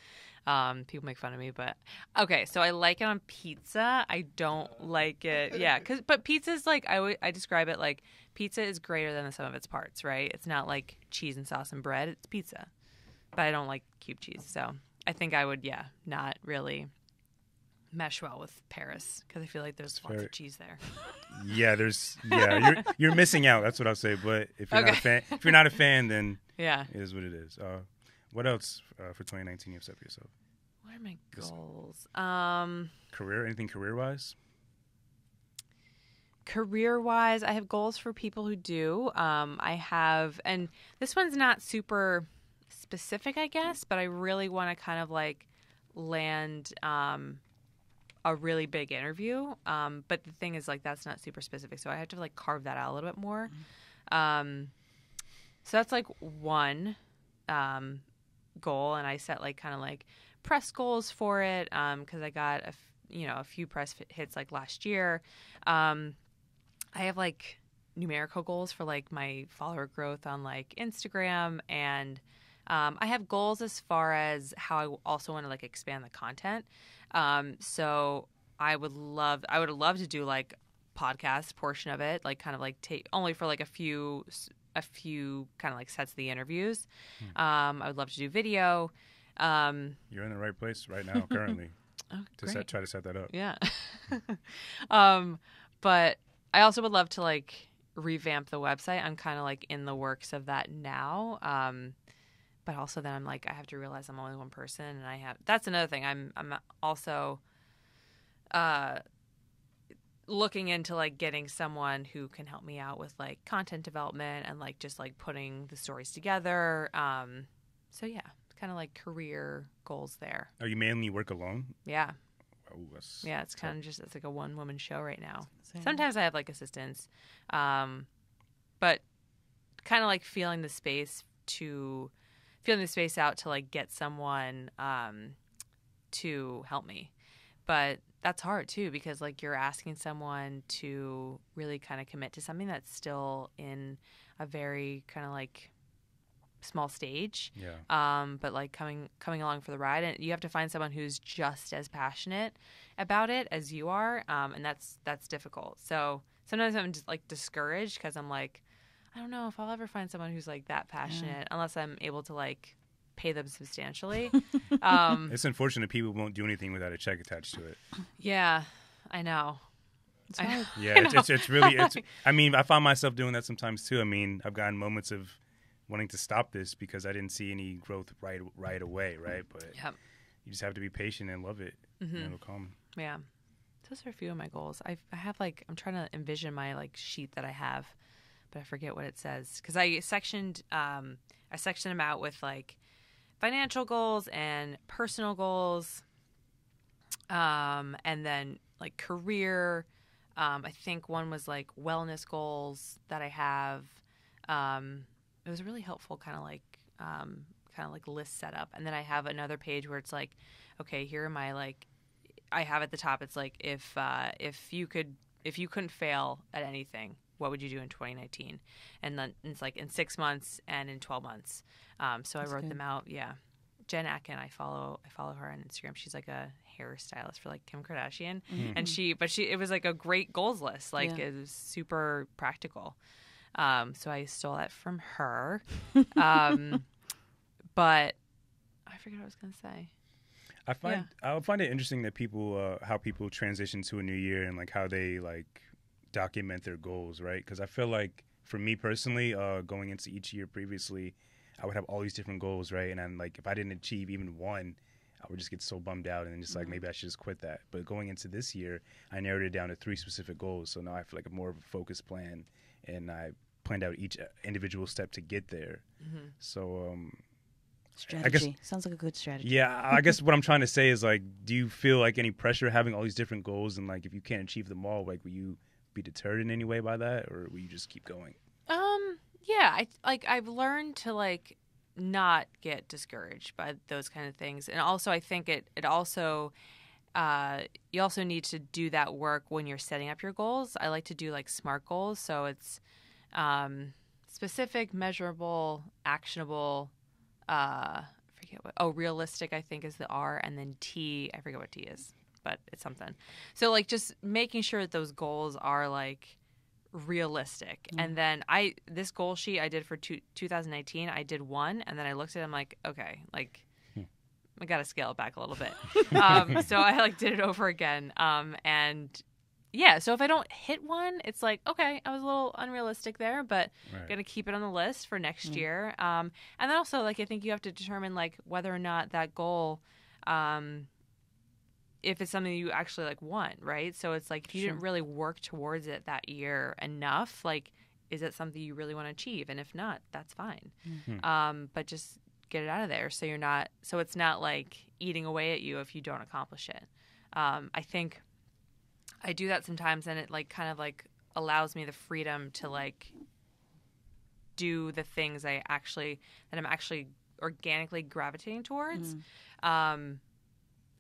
People make fun of me, but okay. So I like it on pizza. I don't like it. Yeah, but pizza's like I describe it like pizza is greater than the sum of its parts. Right? It's not like cheese and sauce and bread. It's pizza, but I don't like cube cheese. So I think I would not really mesh well with Paris because I feel like there's lots of cheese there. Yeah, you're missing out. That's what I'll say. But if you're not a fan, then Yeah. it is what it is. What else for 2019 you've set for yourself? What are my goals? Anything career-wise? Career-wise, I have goals for people who do. I have, and this one's not super specific, I guess, but I really want to kind of like land a really big interview. But the thing is, like, that's not super specific, so I have to like carve that out a little bit more. So that's like one goal, and I set like kind of like press goals for it because I got a few press hits like last year. I have like numerical goals for like my follower growth on like Instagram, and I have goals as far as how I also want to like expand the content. So I would love to do like podcast portion of it, like kind of like take only for like a few kind of like sets of the interviews. I would love to do video. You're in the right place right now, currently, Great. try to set that up. Yeah. But I also would love to like revamp the website. I'm kind of like in the works of that now. But also then I'm like, I have to realize I'm only one person, and that's another thing. I'm also looking into like getting someone who can help me out with like content development and like just like putting the stories together. So yeah, kind of like career goals there. Are you mainly work alone? Yeah. Oh, that's Yeah, it's kind of just, it's like a one-woman show right now. Same. Sometimes I have like assistants, but kind of like feeling the space out to like get someone to help me. But that's hard too, because like you're asking someone to really kind of commit to something that's still in a very kind of like small stage. Yeah. But like coming along for the ride, and you have to find someone who's just as passionate about it as you are, and that's difficult. So sometimes I'm just like discouraged because I'm like, I don't know if I'll ever find someone who's like that passionate unless I'm able to like pay them substantially. It's unfortunate people won't do anything without a check attached to it. Yeah, I know. It's hard. Yeah, it's really. I mean, I find myself doing that sometimes too. I mean, I've gotten moments of wanting to stop this because I didn't see any growth right away, right? But you just have to be patient and love it, and it'll come. Yeah, those are a few of my goals. I have like, I'm trying to envision my like sheet that I have, but I forget what it says because I sectioned them out with like financial goals and personal goals, and then like career. I think one was like wellness goals that I have. It was a really helpful kind of like list setup. And then I have another page where it's like, okay, here are my like, I have at the top, it's like, if you couldn't fail at anything, what would you do in 2019? And then it's like in 6 months and in 12 months. So I wrote them out. Yeah. Jen Atkin, I follow her on Instagram. She's like a hairstylist for like Kim Kardashian. Mm-hmm. And it was like a great goals list. Like it was super practical. So I stole that from her. But I forget what I was going to say. I find it interesting that how people transition to a new year and like how they like document their goals, right? Because I feel like for me personally, going into each year previously, I would have all these different goals, right? And then like if I didn't achieve even one, I would just get so bummed out and just like maybe I should just quit that. But going into this year, I narrowed it down to 3 specific goals. So now I feel like more of a focused plan, and I planned out each individual step to get there. Mm-hmm. So strategy. I guess, sounds like a good strategy. Yeah, I guess what I'm trying to say is like, do you feel like any pressure having all these different goals, and like if you can't achieve them all, like will you be deterred in any way by that, or will you just keep going? Yeah, I've learned to like not get discouraged by those kind of things, and also I think it also you also need to do that work when you're setting up your goals. I like to do like SMART goals, so it's specific, measurable, actionable. Realistic, I think is the R, and then T, I forget what T is, but it's something. So like just making sure that those goals are like realistic. And then this goal sheet I did for 2019, I did one, and then I looked at it, I'm like, okay, like I got to scale it back a little bit. So I like did it over again. And yeah, so if I don't hit one, it's like, okay, I was a little unrealistic there, but I'm going to keep it on the list for next year. And then also, like, I think you have to determine, like, whether or not that goal, if it's something you actually, like, want, right? So it's like, if you didn't really work towards it that year enough, like, is it something you really want to achieve? And if not, that's fine. But just get it out of there so it's not, like, eating away at you if you don't accomplish it. I think I do that sometimes, and it like kind of like allows me the freedom to like do the things that I'm actually organically gravitating towards.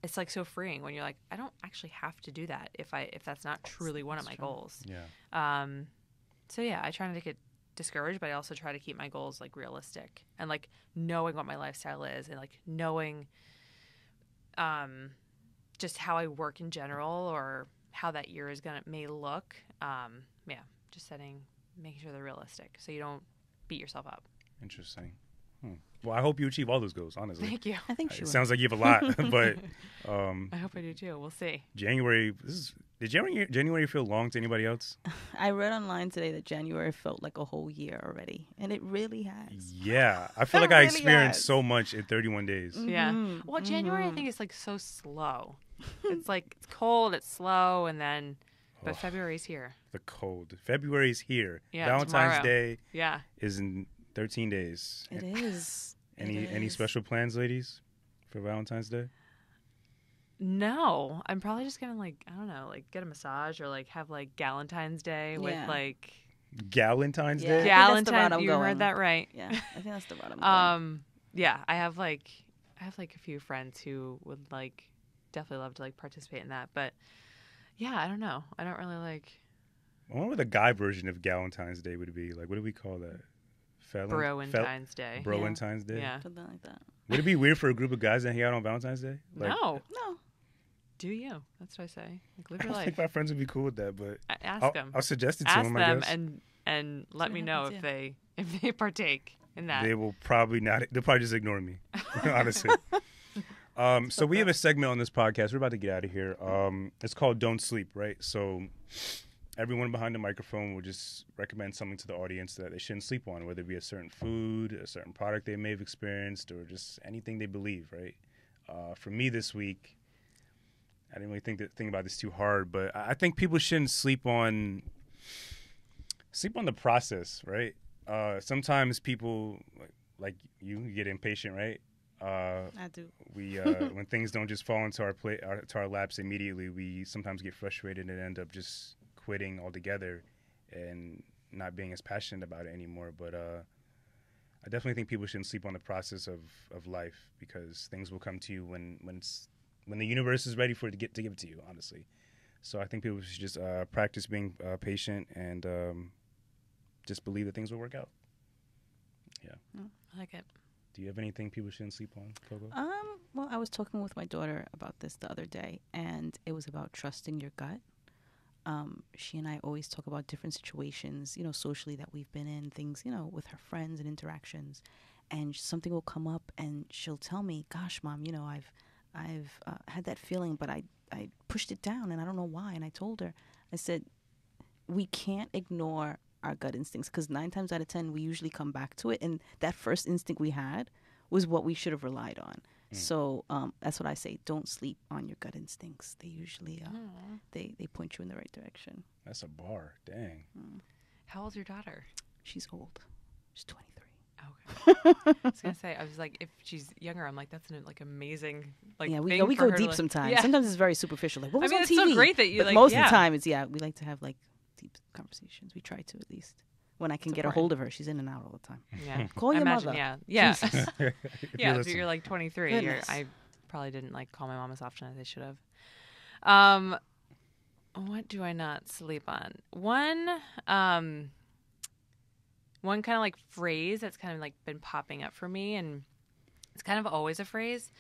It's like so freeing when you're like, I don't actually have to do that if that's not truly one of my goals. Yeah. So yeah, I try not to get discouraged, but I also try to keep my goals like realistic and like knowing what my lifestyle is and like knowing just how I work in general or how that year may look. Just making sure they're realistic so you don't beat yourself up. Interesting. Well, I hope you achieve all those goals, honestly. Thank you. I think it sounds like you have a lot, but I hope I do too. We'll see. January. Did January feel long to anybody else? I read online today that January felt like a whole year already, and it really has. Yeah, I feel like I experienced so much in 31 days. Yeah. Well, January I think is like so slow. It's like it's cold, it's slow, and then but February's here. The cold. February's here. Yeah, Valentine's tomorrow. Day. Yeah. Is in 13 days. It is. Any special plans, ladies, for Valentine's Day? No, I'm probably just gonna like, I don't know, like get a massage or like have like Galentine's Day with like Galentine's Yeah. Day? I think that's the route Galentine's. I'm You going. heard that right. Yeah, I think that's the route I'm going. Yeah, I have like a few friends who would like definitely love to like participate in that, but yeah, I don't know. I don't really like. I wonder what the guy version of Galentine's Day would be. Like, what do we call that? Broentine's Day. Broentine's Day? Yeah. Something like that. Would it be weird for a group of guys to hang out on Valentine's Day? Like, No. No. Do you? That's what I say. Like, live I your don't life. think my friends would be cool with that, but Ask them. I'll suggest it to Ask them, I them guess. and let See me what know happens, if they partake in that. They will probably not. They'll probably just ignore me, honestly. So we have a segment on this podcast. We're about to get out of here. It's called Don't Sleep, right? So everyone behind the microphone will just recommend something to the audience that they shouldn't sleep on, whether it be a certain food, a certain product they may have experienced, or just anything they believe, right? For me this week, I didn't really think about this too hard, but I think people shouldn't sleep on the process, right? Sometimes people like you get impatient, right? I do. We when things don't just fall into our laps immediately, we sometimes get frustrated and end up just quitting altogether and not being as passionate about it anymore. But I definitely think people shouldn't sleep on the process of life, because things will come to you when the universe is ready for it to give it to you, honestly. So I think people should just practice being patient and just believe that things will work out. Yeah. I like it. Do you have anything people shouldn't sleep on, Coco? Well, I was talking with my daughter about this the other day, and it was about trusting your gut. She and I always talk about different situations, socially that we've been in, things, with her friends and interactions, and something will come up, and she'll tell me, "Gosh, Mom, I've had that feeling, but I pushed it down, and I don't know why." And I told her, I said, we can't ignore our gut instincts, because 9 times out of 10 we usually come back to it, and that first instinct we had was what we should have relied on. So that's what I say. Don't sleep on your gut instincts. They usually they point you in the right direction. That's a bar. Dang. How old's your daughter? She's old. She's 23. Okay. I was gonna say, I was like, if she's younger, I'm like, that's an amazing Yeah, we thing we for go her deep to, sometimes. Yeah. Sometimes it's very superficial. Like, what was on it's TV? so great that you but most of yeah. the time, it's we like to have like deep conversations. We try to, at least. When I can It's get a important. hold of her, she's in and out all the time. Yeah. Call your Imagine, mother. Yeah. Jesus. Yeah. If listening. you're like 23, Goodness. I probably didn't like call my mom as often as I should have. What do I not sleep on? One kind of like phrase that's kind of like been popping up for me, and it's kind of always a phrase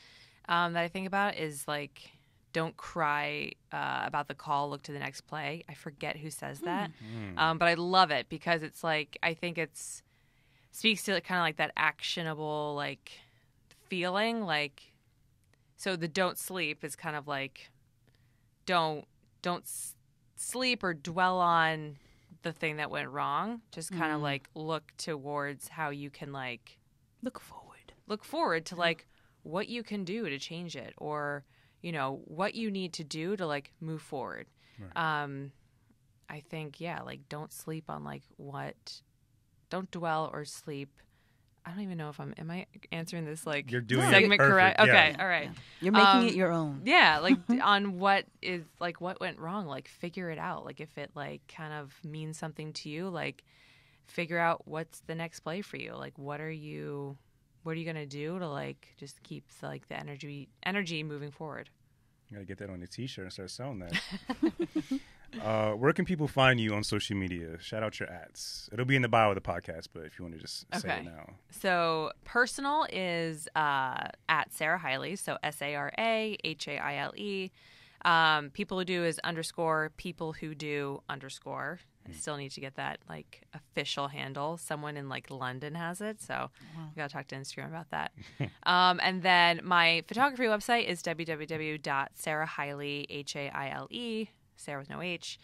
that I think about, is like, don't cry about the call, look to the next play. I forget who says that. But I love it, because it's like, I think it's speaks to kind of like that actionable like feeling, like, so the don't sleep is kind of like, don't sleep or dwell on the thing that went wrong. Just kind of like look towards how you can like Look forward to like what you can do to change it, or what you need to do to like move forward. Right. I think, like, don't sleep on like don't dwell or sleep. I don't even know if am I answering this like You're doing segment it perfect. correct? Yeah. Okay, all right. Yeah. You're making it your own. Yeah, like on what went wrong, like figure it out. Like if it like kind of means something to you, like figure out what's the next play for you. Like what are you going to do to like just keep like the energy moving forward? You gotta get that on a t-shirt and start selling that. Where can people find you on social media? Shout out your ads. It'll be in the bio of the podcast, but if you want to just say it now. So personal is at Sarah Hiley, so SaraHaile. People who do is _ people who do _ I still need to get that like official handle. Someone in like London has it, so I gotta talk to Instagram about that. And then my photography website is www.sarahhiley, Sarah with no H,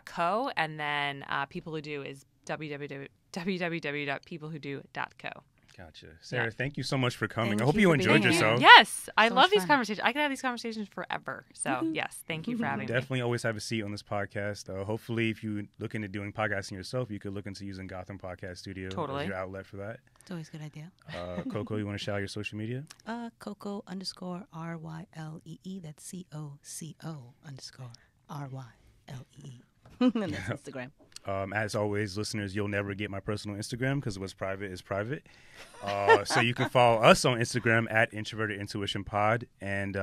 .co, and then people who do is www.peoplewhodo.co. Gotcha. Sarah, Yeah. thank you so much for coming. Thank I hope you you for being enjoyed here. yourself. Yes, I So love much these fun. conversations. I could have these conversations forever. So yes, thank you for having me. Definitely always have a seat on this podcast. Hopefully, if you look into doing podcasting yourself, you could look into using Gotham Podcast Studio Totally. as your outlet for that. It's always a good idea. Coco, you want to shout out your social media? Coco _ RYLEE. That's COCO _ RYLEE. And that's Instagram. As always, listeners, you'll never get my personal Instagram because what's private is private. So you can follow us on Instagram at Introverted Intuition Pod. And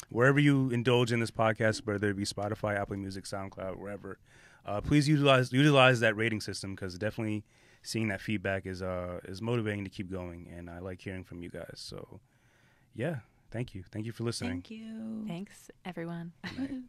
wherever you indulge in this podcast, whether it be Spotify, Apple Music, SoundCloud, wherever, please utilize that rating system because definitely seeing that feedback is motivating to keep going. And I like hearing from you guys. So, yeah, thank you. Thank you for listening. Thank you. Thanks, everyone. Good night.